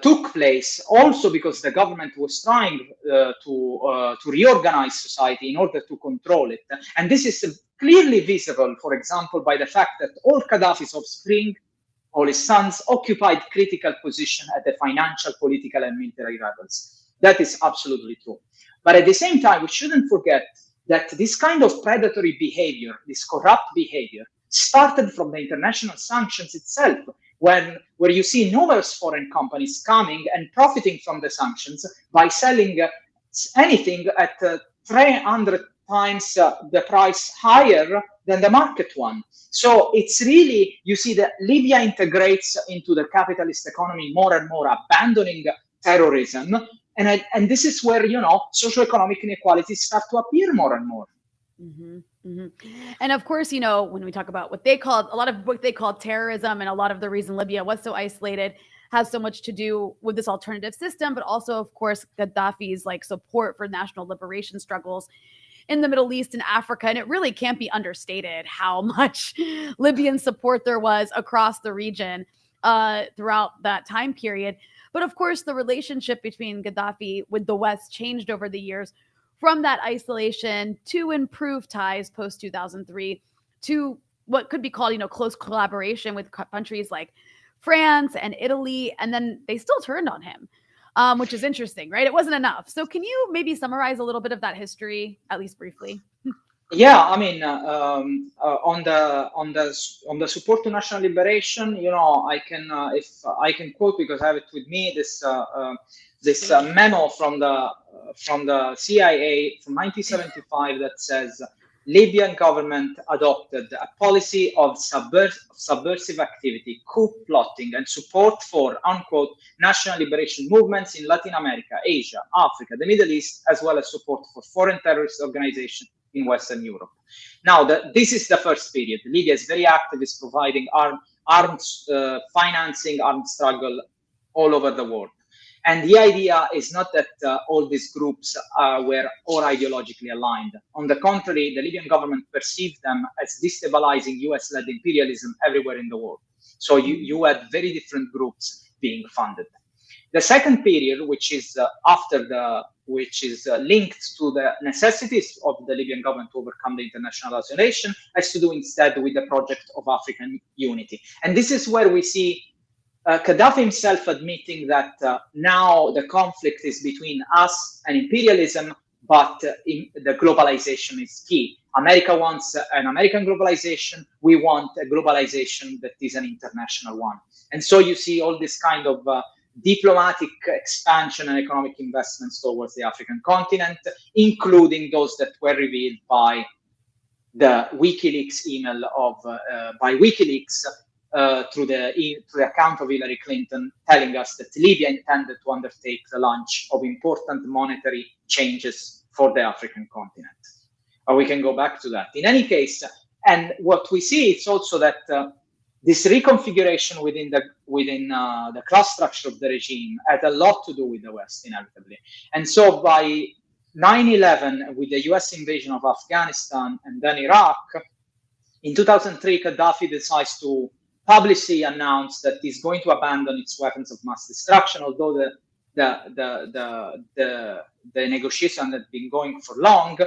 took place also because the government was trying to reorganize society in order to control it. And this is clearly visible, for example, by the fact that all Gaddafi's offspring, all his sons, occupied critical position at the financial, political, and military levels. That is absolutely true. But at the same time, we shouldn't forget that this kind of predatory behavior, this corrupt behavior, started from the international sanctions itself, where you see numerous foreign companies coming and profiting from the sanctions by selling anything at 300 times the price higher than the market one. So it's really, you see that Libya integrates into the capitalist economy more and more, abandoning terrorism. And this is where, socioeconomic inequalities start to appear more and more. Mm-hmm, mm-hmm. And of course, when we talk about what they call terrorism, and a lot of the reason Libya was so isolated has so much to do with this alternative system, but also, of course, Gaddafi's support for national liberation struggles in the Middle East and Africa. And it really can't be understated how much Libyan support there was across the region throughout that time period. But of course, the relationship between Gaddafi with the West changed over the years, from that isolation to improved ties post 2003 to what could be called, close collaboration with countries like France and Italy. And then they still turned on him, which is interesting, right? It wasn't enough. So can you maybe summarize a little bit of that history, at least briefly? Yeah, I mean, on the support to national liberation, I can if I can quote, because I have it with me, this memo from the CIA from 1975 that says Libyan government adopted a policy of subversive activity, coup plotting, and support for, unquote, national liberation movements in Latin America, Asia, Africa, the Middle East, as well as support for foreign terrorist organizations in Western Europe. Now, this is the first period. Libya is very active, is providing arms financing, armed struggle all over the world. And the idea is not that all these groups were all ideologically aligned. On the contrary, the Libyan government perceived them as destabilizing US-led imperialism everywhere in the world. So you had very different groups being funded. The second period, which is linked to the necessities of the Libyan government to overcome the international isolation, has to do instead with the project of African unity. And this is where we see Gaddafi himself admitting that now the conflict is between us and imperialism, but the globalization is key. America wants an American globalization. We want a globalization that is an international one. And so you see all this kind of diplomatic expansion and economic investments towards the African continent, including those that were revealed by the WikiLeaks email by WikiLeaks through the account of Hillary Clinton, telling us that Libya intended to undertake the launch of important monetary changes for the African continent. Or we can go back to that. In any case, and what we see is also that this reconfiguration within the class structure of the regime had a lot to do with the West, inevitably. And so by 9/11, with the US invasion of Afghanistan and then Iraq, in 2003, Gaddafi decides to publicly announce that he's going to abandon its weapons of mass destruction, although the negotiation had been going for long.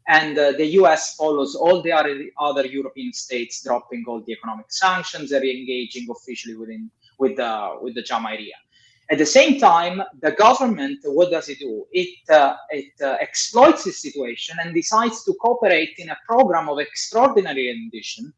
And the US follows all the other European states, dropping all the economic sanctions and re-engaging officially with the Jamahiriya. At the same time, the government, what does it do? It exploits the situation and decides to cooperate in a program of extraordinary rendition,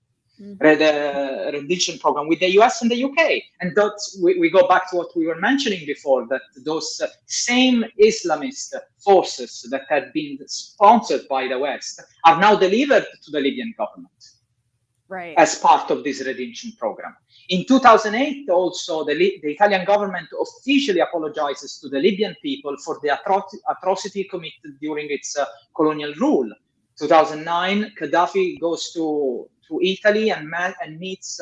rendition program with the US and the UK. And that's, we go back to what we were mentioning before, that those same Islamist forces that had been sponsored by the West are now delivered to the Libyan government, right, as part of this redemption program. In 2008, also, the Italian government officially apologizes to the Libyan people for the atrocity committed during its colonial rule. 2009, Gaddafi goes to Italy and meets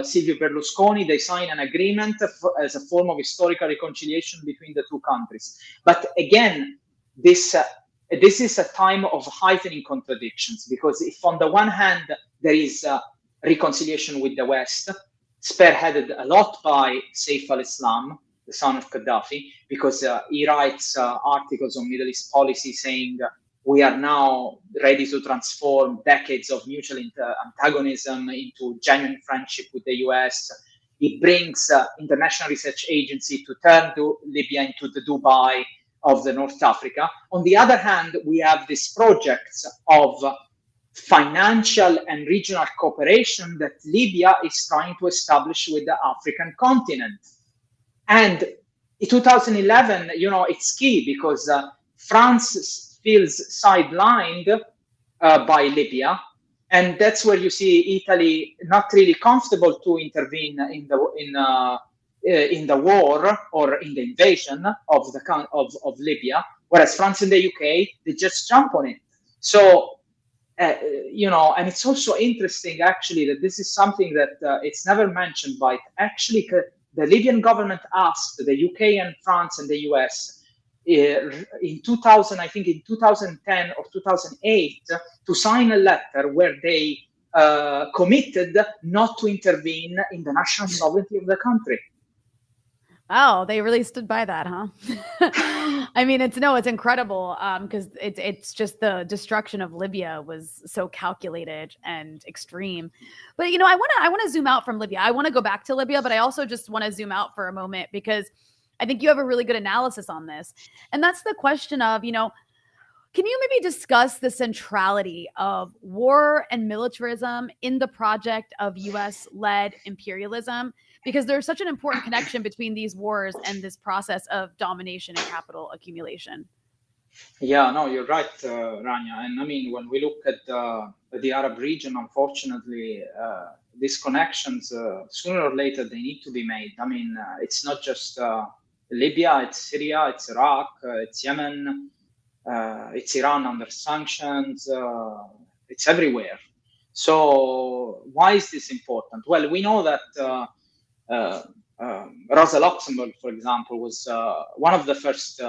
Silvio Berlusconi. They sign an agreement as a form of historical reconciliation between the two countries. But again, this is a time of heightening contradictions, because if on the one hand there is reconciliation with the West, spearheaded a lot by Saif al-Islam, the son of Gaddafi, because he writes articles on Middle East policy saying we are now ready to transform decades of mutual antagonism into genuine friendship with the US. He brings International Research Agency to turn Libya into the Dubai of the North Africa. On the other hand, we have these projects of financial and regional cooperation that Libya is trying to establish with the African continent. And in 2011, it's key because France feels sidelined by Libya, and that's where you see Italy not really comfortable to intervene in the war or in the invasion of Libya, whereas France and the UK, they just jump on it. So and it's also interesting actually that this is something that it's never mentioned, but actually the Libyan government asked the UK and France and the US in 2000, I think in 2010 or 2008, to sign a letter where they committed not to intervene in the national sovereignty of the country. Oh, they really stood by that, huh? I mean, it's incredible because it's just the destruction of Libya was so calculated and extreme. But I want to zoom out from Libya. I want to go back to Libya, but I also just want to zoom out for a moment because I think you have a really good analysis on this. And that's the question of, can you maybe discuss the centrality of war and militarism in the project of US-led imperialism? Because there's such an important connection between these wars and this process of domination and capital accumulation. Yeah, no, you're right, Rania. And I mean, when we look at the Arab region, unfortunately, these connections, sooner or later, they need to be made. I mean, it's not just Libya, it's Syria, it's Iraq, it's Yemen, it's Iran under sanctions, it's everywhere. So why is this important? Well, we know that Rosa Luxemburg, for example, was one of the first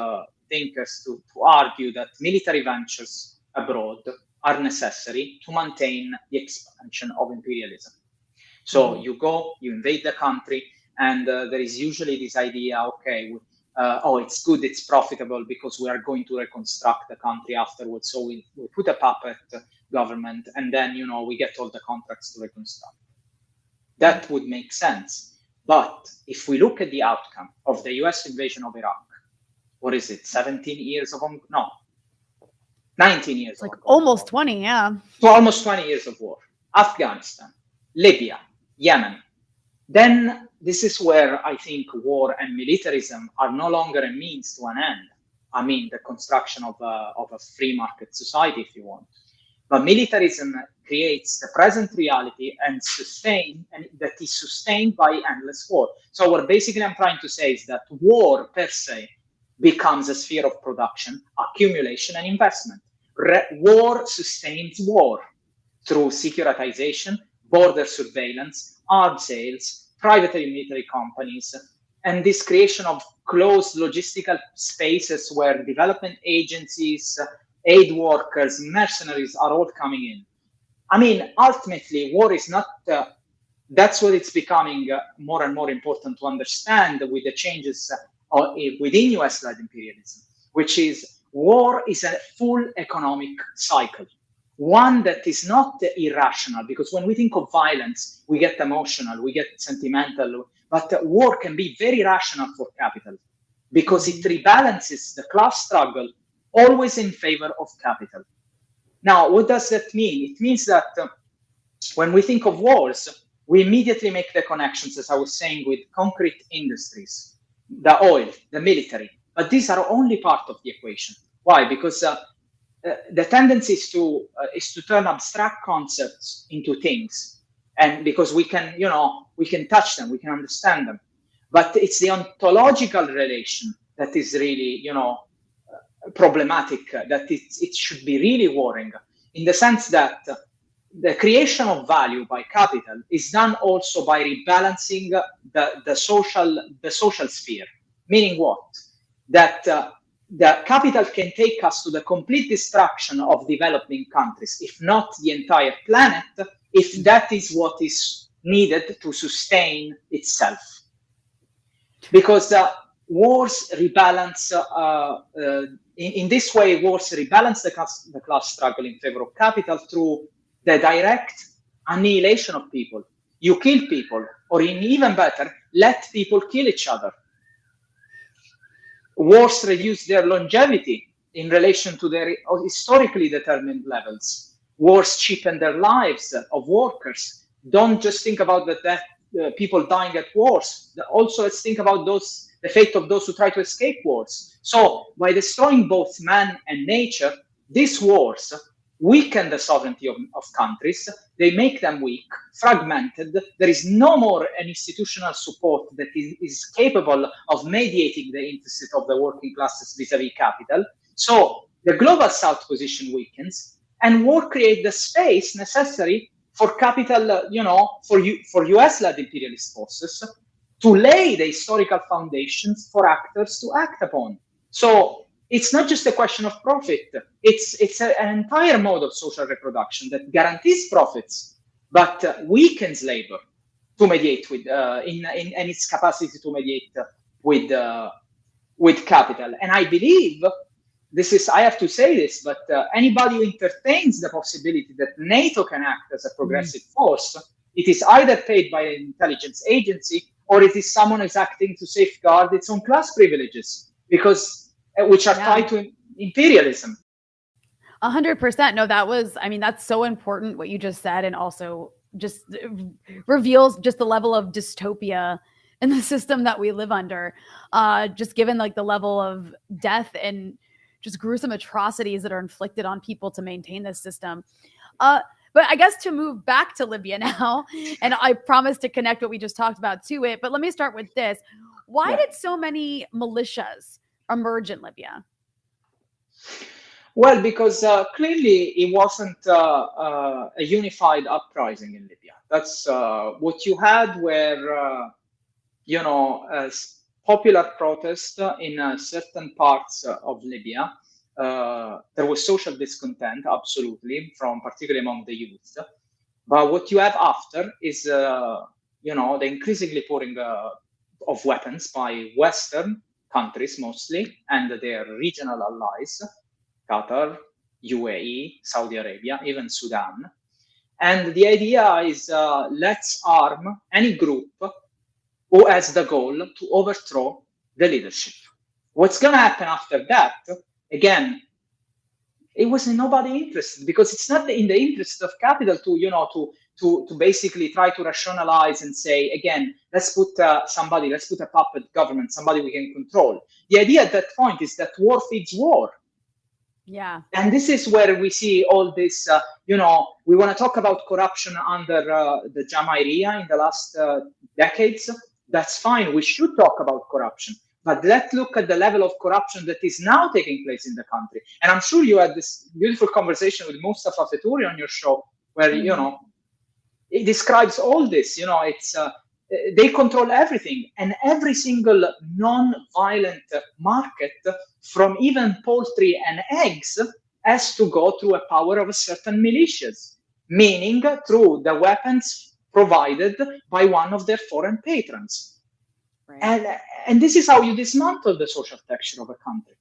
thinkers to argue that military ventures abroad are necessary to maintain the expansion of imperialism. So you go, you invade the country, and there is usually this idea, okay, it's good, it's profitable because we are going to reconstruct the country afterwards. So we put a puppet government, and then, we get all the contracts to reconstruct. That would make sense. But if we look at the outcome of the US invasion of Iraq, what is it, 17 years of, 19 years. Like almost 20, yeah. So almost 20 years of war. Afghanistan, Libya, Yemen. Then this is where I think war and militarism are no longer a means to an end. I mean, the construction of a free market society, if you want. But militarism creates the present reality and that is sustained by endless war. So what basically I'm trying to say is that war per se becomes a sphere of production, accumulation, and investment. War sustains war through securitization, border surveillance, arms sales, private military companies, and this creation of closed logistical spaces where development agencies, aid workers, mercenaries are all coming in. I mean, ultimately, war is not, that's what it's becoming more and more important to understand with the changes within US-led imperialism, which is war is a full economic cycle. One that is not irrational, because when we think of violence, we get emotional, we get sentimental, but war can be very rational for capital because it rebalances the class struggle always in favor of capital. Now, what does that mean? It means that when we think of wars, we immediately make the connections, as I was saying, with concrete industries, the oil, the military, but these are only part of the equation. Why? Because the tendency is to turn abstract concepts into things, and because we can touch them, we can understand them, but it's the ontological relation that is really problematic. That it should be really worrying, in the sense that the creation of value by capital is done also by rebalancing the social sphere. Meaning what? That the capital can take us to the complete destruction of developing countries, if not the entire planet, if that is what is needed to sustain itself. Because wars rebalance, in this way, wars rebalance the class struggle in favor of capital through the direct annihilation of people. You kill people, or even better, let people kill each other. Wars reduce their longevity in relation to their historically determined levels. Wars cheapen their lives of workers. Don't just think about the death, people dying at wars. Also, let's think about the fate of those who try to escape wars. So, by destroying both man and nature, these wars weaken the sovereignty of countries. They make them weak, fragmented. There is no more an institutional support that is capable of mediating the interest of the working classes vis-a-vis capital. So the global South position weakens, and war creates the space necessary for capital, for US-led imperialist forces to lay the historical foundations for actors to act upon. So it's not just a question of profit. It's an entire mode of social reproduction that guarantees profits, but weakens labor to mediate with, in its capacity to mediate with capital. And I believe I have to say this, but anybody who entertains the possibility that NATO can act as a progressive force, it is either paid by an intelligence agency, or it is someone who's acting to safeguard its own class privileges, which are tied to imperialism. 100%. No, that's so important what you just said, and also just reveals just the level of dystopia in the system that we live under, just given like the level of death and just gruesome atrocities that are inflicted on people to maintain this system. But I guess to move back to Libya now, and I promise to connect what we just talked about to it, but let me start with this. Why did so many militias emerge in Libya? Well, because clearly it wasn't a unified uprising in Libya. That's what you had were, popular protest in certain parts of Libya. There was social discontent, absolutely, particularly among the youth. But what you have after is, the increasingly pouring of weapons by Western countries mostly, and their regional allies, Qatar, UAE, Saudi Arabia, even Sudan. And the idea is, let's arm any group who has the goal to overthrow the leadership. What's going to happen after that? Again, it was nobody interested, because it's not in the interest of capital to basically try to rationalize and say, again, let's put a puppet government, somebody we can control. The idea at that point is that war feeds war. Yeah. And this is where we see all this, we want to talk about corruption under the Jamahiriya in the last decades. That's fine. We should talk about corruption. But let's look at the level of corruption that is now taking place in the country. And I'm sure you had this beautiful conversation with Mustafa Fetouri on your show, where, it describes all this. It's they control everything, and every single non-violent market, from even poultry and eggs, has to go through a power of a certain militias, meaning through the weapons provided by one of their foreign patrons. Right. And this is how you dismantle the social texture of a country.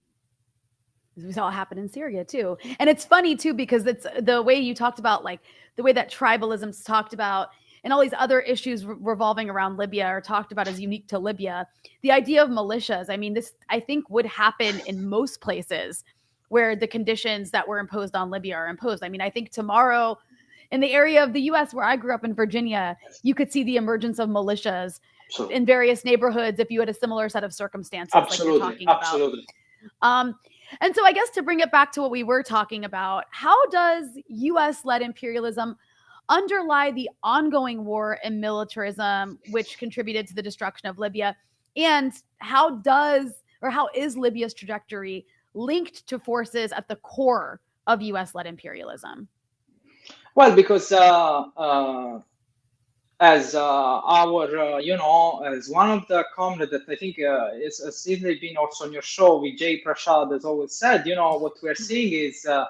We saw it happen in Syria too. And it's funny too, because it's the way you talked about, like the way that tribalism's talked about and all these other issues revolving around Libya are talked about as unique to Libya. The idea of militias, I mean, this I think would happen in most places where the conditions that were imposed on Libya are imposed. I mean, I think tomorrow in the area of the US where I grew up in Virginia, you could see the emergence of militias in various neighborhoods if you had a similar set of circumstances. Absolutely. Like you're talking Absolutely. about. And so I guess to bring it back to what we were talking about, how does US-led imperialism underlie the ongoing war and militarism, which contributed to the destruction of Libya? And how is Libya's trajectory linked to forces at the core of US-led imperialism? Well, because as as one of the comrades that I think has certainly been also on your show with Jay Prashad has always said, what we're seeing is a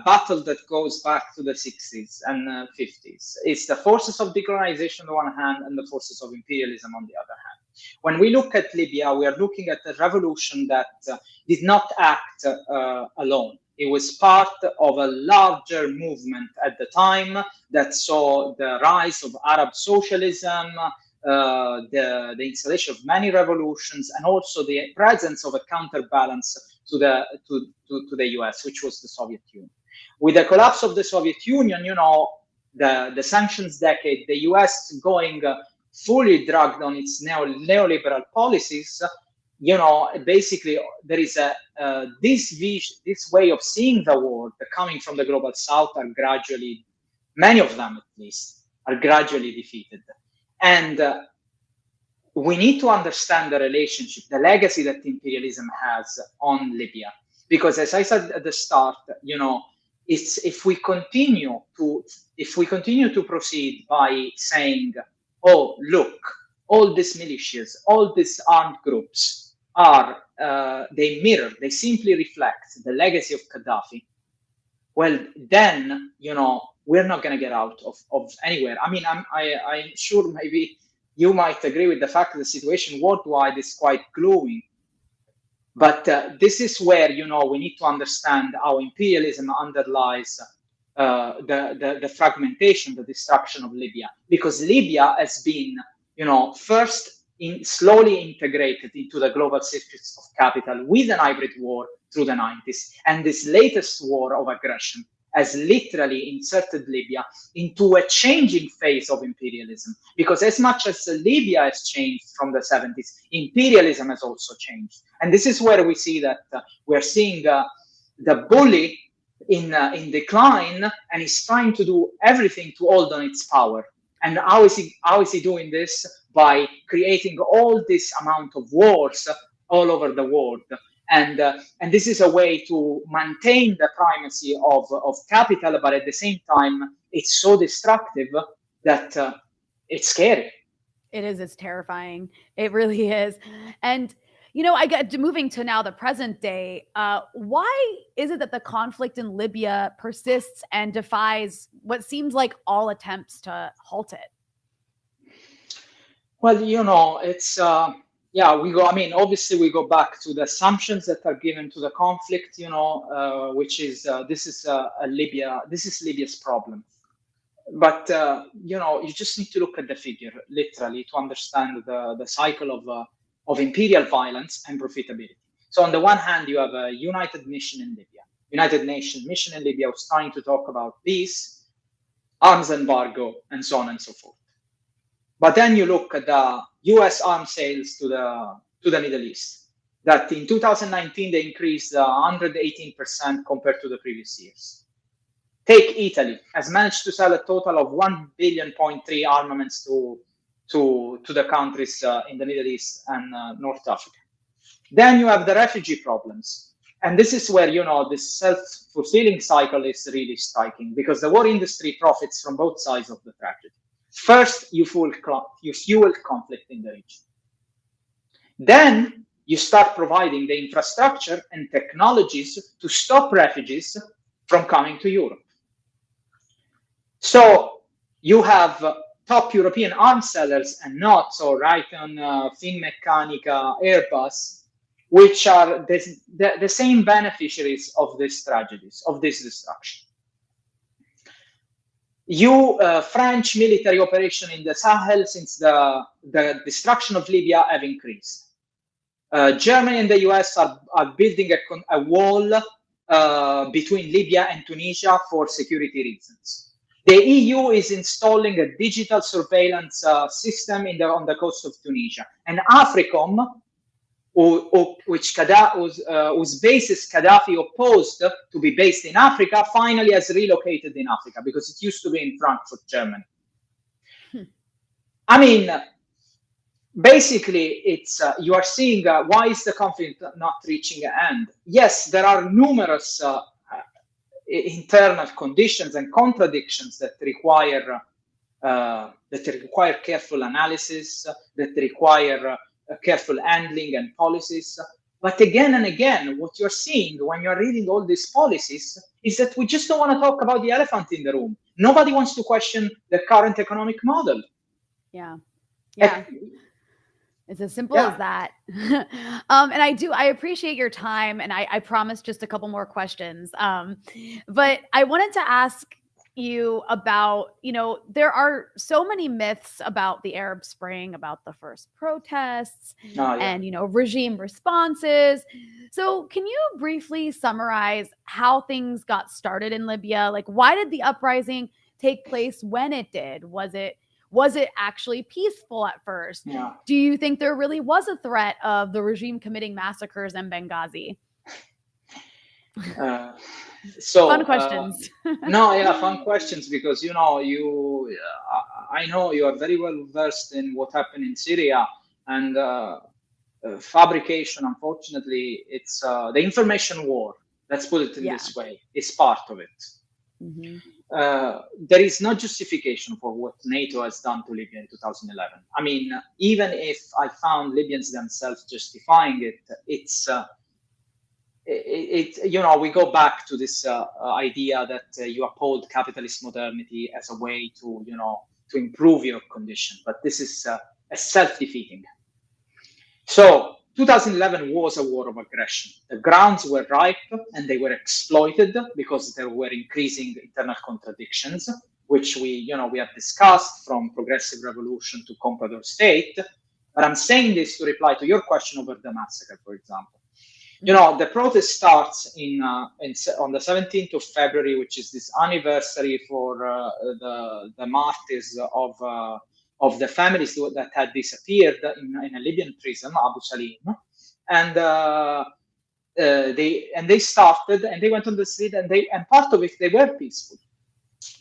battle that goes back to the 60s and 50s. It's the forces of decolonization on the one hand and the forces of imperialism on the other hand. When we look at Libya, we are looking at a revolution that did not act alone. It was part of a larger movement at the time that saw the rise of Arab socialism, the installation of many revolutions, and also the presence of a counterbalance to the US, which was the Soviet Union. With the collapse of the Soviet Union, the sanctions decade, the US going fully dragged on its neoliberal policies. Basically there is this way of seeing the world coming from the global south are gradually, many of them at least, are gradually defeated. And we need to understand the relationship, the legacy that imperialism has on Libya. Because as I said at the start, it's if we continue to proceed by saying, oh, look, all these militias, all these armed groups they simply reflect the legacy of Gaddafi. Well, then, we're not going to get out of anywhere. I mean, I'm sure maybe you might agree with the fact that the situation worldwide is quite gloomy. But this is where, we need to understand how imperialism underlies the fragmentation, the destruction of Libya. Because Libya has been, first slowly integrated into the global circuits of capital with an hybrid war through the 90s. And this latest war of aggression has literally inserted Libya into a changing phase of imperialism. Because as much as Libya has changed from the 70s, imperialism has also changed. And this is where we see that we're seeing the bully in decline, and he's trying to do everything to hold on its power. And how is he doing this? By creating all this amount of wars all over the world. And this is a way to maintain the primacy of capital, but at the same time, it's so destructive that it's scary. It is. It's terrifying. It really is. And, I get moving to now the present day. Why is it that the conflict in Libya persists and defies what seems like all attempts to halt it? Well, it's obviously we go back to the assumptions that are given to the conflict, which is this is Libya's problem. But you just need to look at the figure literally to understand the cycle of imperial violence and profitability. So on the one hand, you have a United Nations mission in Libya was trying to talk about peace, arms embargo, and so on and so forth. But then you look at the U.S. arms sales to the Middle East. that in 2019 they increased 118% compared to the previous years. Take Italy, has managed to sell a total of 1.3 billion armaments to the countries in the Middle East and North Africa. Then you have the refugee problems. And this is where, this self-fulfilling cycle is really striking, because the war industry profits from both sides of the tragedy. First, you fuel conflict in the region. Then you start providing the infrastructure and technologies to stop refugees from coming to Europe. So you have top European arms sellers and not, so Raytheon, Finmeccanica, Airbus, which are the same beneficiaries of these tragedies, of this destruction. French military operation in the Sahel since the destruction of Libya have increased. Germany and the US are building a wall between Libya and Tunisia for security reasons. The EU is installing a digital surveillance system on the coast of Tunisia. And AFRICOM, whose bases Gaddafi opposed to be based in Africa, finally has relocated in Africa, because it used to be in Frankfurt, Germany. I mean, basically, it's you are seeing why is the conflict not reaching an end? Yes, there are numerous internal conditions and contradictions that require careful analysis, that require careful handling and policies. But again and again, what you're seeing when you're reading all these policies is that we just don't want to talk about the elephant in the room. Nobody wants to question the current economic model. Yeah. It's as simple as that. And I appreciate your time, and I promise just a couple more questions. But I wanted to ask you about, there are so many myths about the Arab Spring, about the first protests and, regime responses. So can you briefly summarize how things got started in Libya? Like, why did the uprising take place when it did? Was it actually peaceful at first? Yeah. Do you think there really was a threat of the regime committing massacres in Benghazi? Fun questions. Fun questions, because I know you are very well versed in what happened in Syria, and fabrication. Unfortunately, it's the information war. Let's put it in this way. It's part of it. Mm-hmm. There is no justification for what NATO has done to Libya in 2011. I mean, even if I found Libyans themselves justifying it, we go back to this idea that you uphold capitalist modernity as a way to improve your condition, but this is a self-defeating. So 2011 was a war of aggression. The grounds were ripe and they were exploited because there were increasing internal contradictions, which we have discussed, from progressive revolution to comprador state. But I'm saying this to reply to your question over the massacre, for example. The protest starts on the 17th of February, which is this anniversary for the martyrs of the families that had disappeared in a Libyan prison, Abu Salim, and they started and they went on the street and part of it they were peaceful.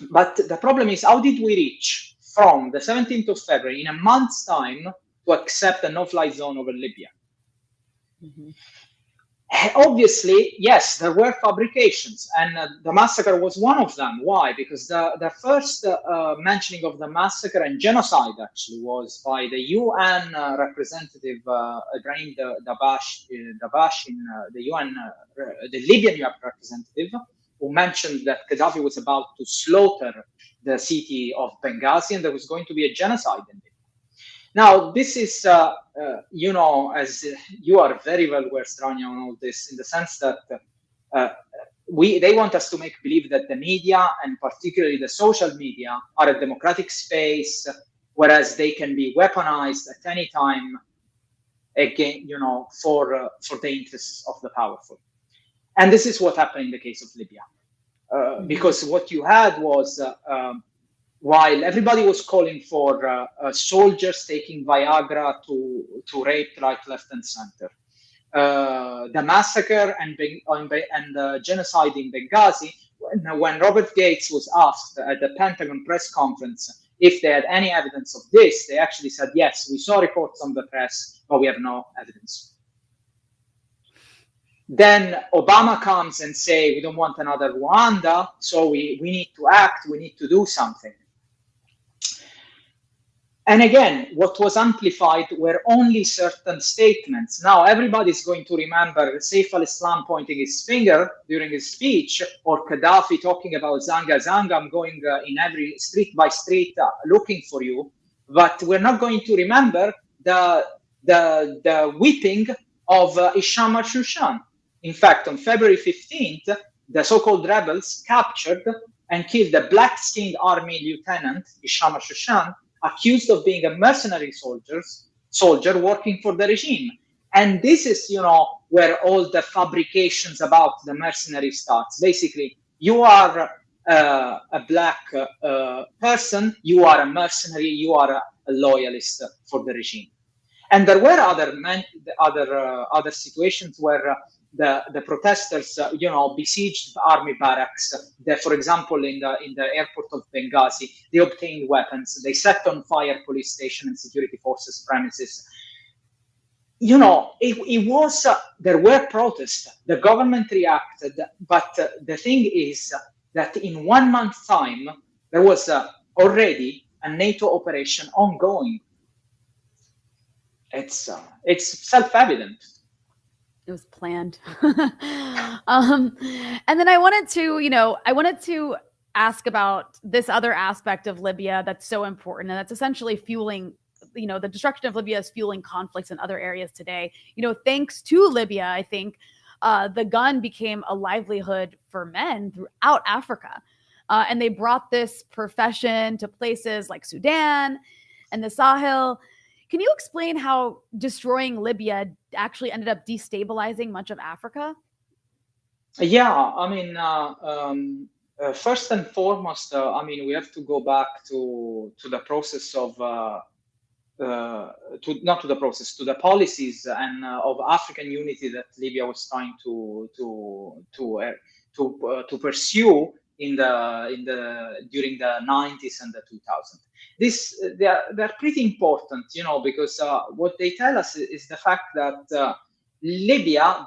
But the problem is, how did we reach from the 17th of February in a month's time to accept a no-fly zone over Libya? Mm-hmm. Obviously, yes, there were fabrications, and the massacre was one of them. Why? Because the first mentioning of the massacre and genocide actually was by the UN representative Ibrahim Dabash in the UN, the Libyan UN representative, who mentioned that Gaddafi was about to slaughter the city of Benghazi and there was going to be a genocide in Libya. Now, this is, as you are very well versed, Rania, on all this, in the sense that they want us to make believe that the media, and particularly the social media, are a democratic space, whereas they can be weaponized at any time, again, for the interests of the powerful. And this is what happened in the case of Libya, because what you had was, while everybody was calling for soldiers taking Viagra to rape right, left, and center, the massacre and the genocide in Benghazi, when Robert Gates was asked at the Pentagon press conference if they had any evidence of this, they actually said, yes, we saw reports on the press, but we have no evidence. Then Obama comes and say, we don't want another Rwanda, so we need to act, we need to do something. And again, what was amplified were only certain statements. Now, everybody's going to remember Saif al-Islam pointing his finger during his speech, or Gaddafi talking about Zanga, Zanga, I'm going in every street by street looking for you. But we're not going to remember the whipping of Hisham al-Shushan. In fact, on February 15th, the so-called rebels captured and killed the black-skinned army lieutenant, Hisham al-Shushan, accused of being a mercenary soldier working for the regime. And this is, where all the fabrications about the mercenary starts. Basically, you are a black person, you are a mercenary, you are a loyalist for the regime. And there were other situations where the protesters, besieged the army barracks. For example, in the airport of Benghazi, they obtained weapons. They set on fire police station and security forces premises. It was there were protests. The government reacted, but the thing is that in 1 month's time there was already a NATO operation ongoing. It's self-evident. It was planned. And then I wanted to ask about this other aspect of Libya that's so important, and that's essentially fueling, the destruction of Libya is fueling conflicts in other areas today. Thanks to Libya, I think the gun became a livelihood for men throughout Africa. And they brought this profession to places like Sudan and the Sahel. Can you explain how destroying Libya actually ended up destabilizing much of Africa? Yeah, I mean, first and foremost, we have to go back to the process of to the policies and of African unity that Libya was trying to pursue during the 90s and the 2000s. They're pretty important, because what they tell us is the fact that Libya,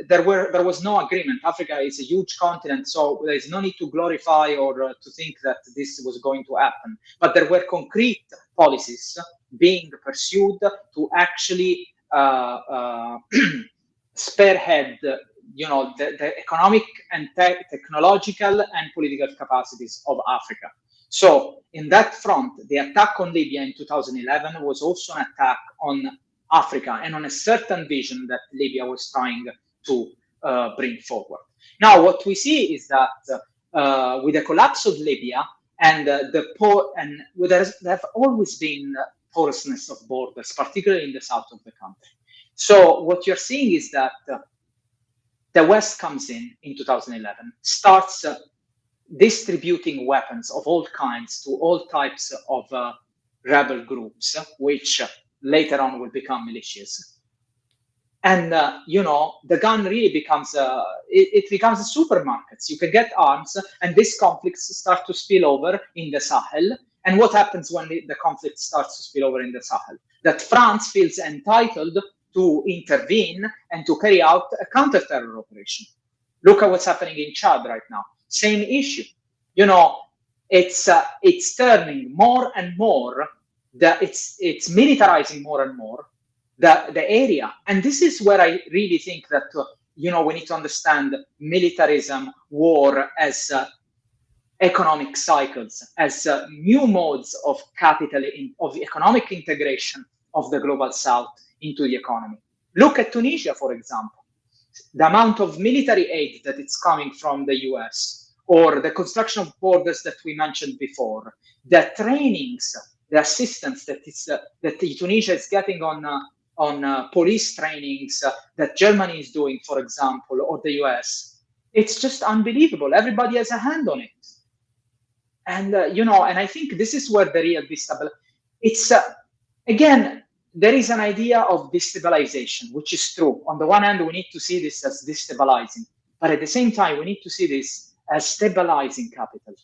there was no agreement. Africa is a huge continent, so there is no need to glorify or to think that this was going to happen. But there were concrete policies being pursued to actually spearhead the economic and technological and political capacities of Africa. So in that front, the attack on Libya in 2011 was also an attack on Africa and on a certain vision that Libya was trying to bring forward. Now, what we see is that with the collapse of Libya and there have always been porousness of borders, particularly in the south of the country. So what you're seeing is that the West comes in 2011, starts distributing weapons of all kinds to all types of rebel groups, which later on will become militias. And, the gun really becomes, it becomes a supermarket. You can get arms, and these conflicts start to spill over in the Sahel. And what happens when the conflict starts to spill over in the Sahel? That France feels entitled to intervene and to carry out a counter-terror operation. Look at what's happening in Chad right now. Same issue. It's turning more and more, it's militarizing more and more the area. And this is where I really think that, we need to understand militarism, war as economic cycles, as new modes of of economic integration of the global south into the economy. Look at Tunisia, for example. The amount of military aid that is coming from the US, or the construction of borders that we mentioned before, the trainings, the assistance that Tunisia is getting on police trainings that Germany is doing, for example, or the US. It's just unbelievable. Everybody has a hand on it. And, and I think this is where the real destabilization, it's, again, there is an idea of destabilization, which is true. On the one hand, we need to see this as destabilizing, but at the same time, we need to see this as stabilizing capital.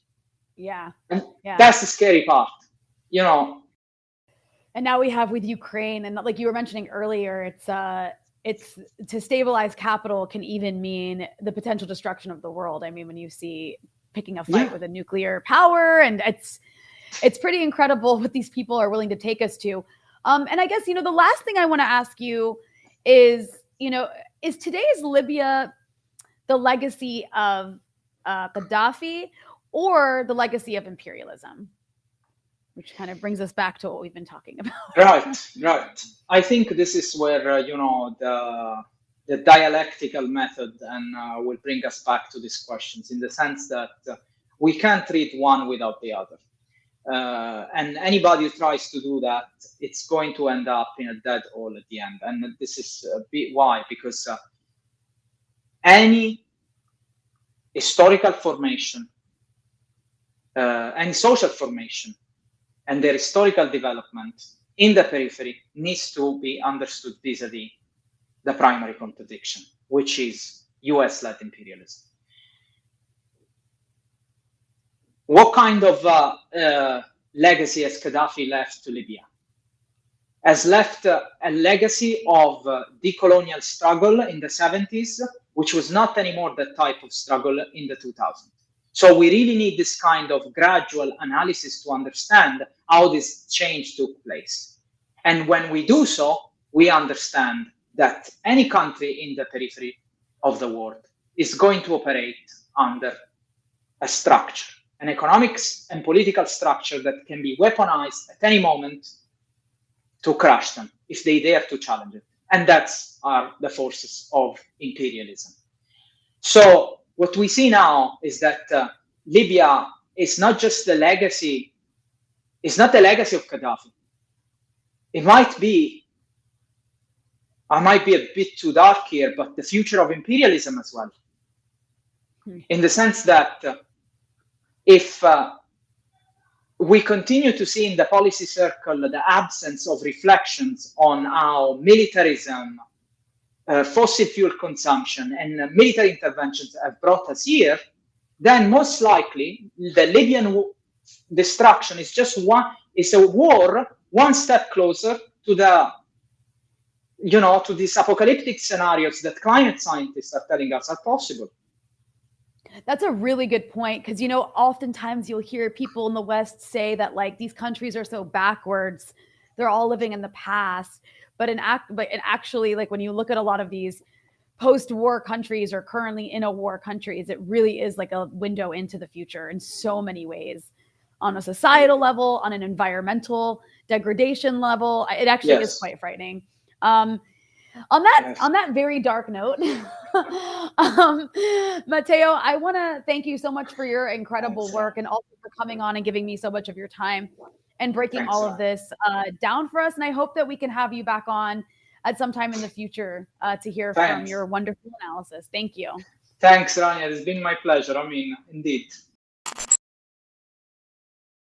Yeah. And that's the scary part, you know. And now we have with Ukraine, and like you were mentioning earlier, it's to stabilize capital can even mean the potential destruction of the world. I mean, when you see picking a fight with a nuclear power, and it's pretty incredible what these people are willing to take us to. And I guess, you know, the last thing I want to ask you is, you know, is today's Libya the legacy of Gaddafi or the legacy of imperialism? Which kind of brings us back to what we've been talking about. Right. I think this is where, you know, the dialectical method and will bring us back to these questions, in the sense that we can't treat one without the other. And anybody who tries to do that, it's going to end up in a dead hole at the end. And this is why, because any historical formation, any social formation, and their historical development in the periphery needs to be understood vis-a-vis the primary contradiction, which is US-led imperialism. What kind of legacy has Gaddafi left to Libya? Has left a legacy of decolonial struggle in the 70s, which was not anymore that type of struggle in the 2000s. So we really need this kind of gradual analysis to understand how this change took place. And when we do so, we understand that any country in the periphery of the world is going to operate under a structure, an economics and political structure that can be weaponized at any moment to crush them if they dare to challenge it. And that's the forces of imperialism. So what we see now is that Libya is not just the legacy, it's not the legacy of Gaddafi. It might be, I might be a bit too dark here, but the future of imperialism as well. In the sense that if we continue to see in the policy circle the absence of reflections on how militarism, fossil fuel consumption, and military interventions have brought us here, then most likely the Libyan destruction is just a war one step closer to the, you know, to these apocalyptic scenarios that climate scientists are telling us are possible. That's a really good point, because, you know, oftentimes you'll hear people in the West say that, like, these countries are so backwards, they're all living in the past. But actually, like, when you look at a lot of these post-war countries or currently in a war countries, it really is like a window into the future in so many ways, on a societal level, on an environmental degradation level. It actually is quite frightening. On that very dark note, Matteo, I want to thank you so much for your incredible work, and also for coming on and giving me so much of your time and breaking all of this down for us. And I hope that we can have you back on at some time in the future to hear from your wonderful analysis. Thank you. Thanks, Rania. It's been my pleasure. I mean, indeed.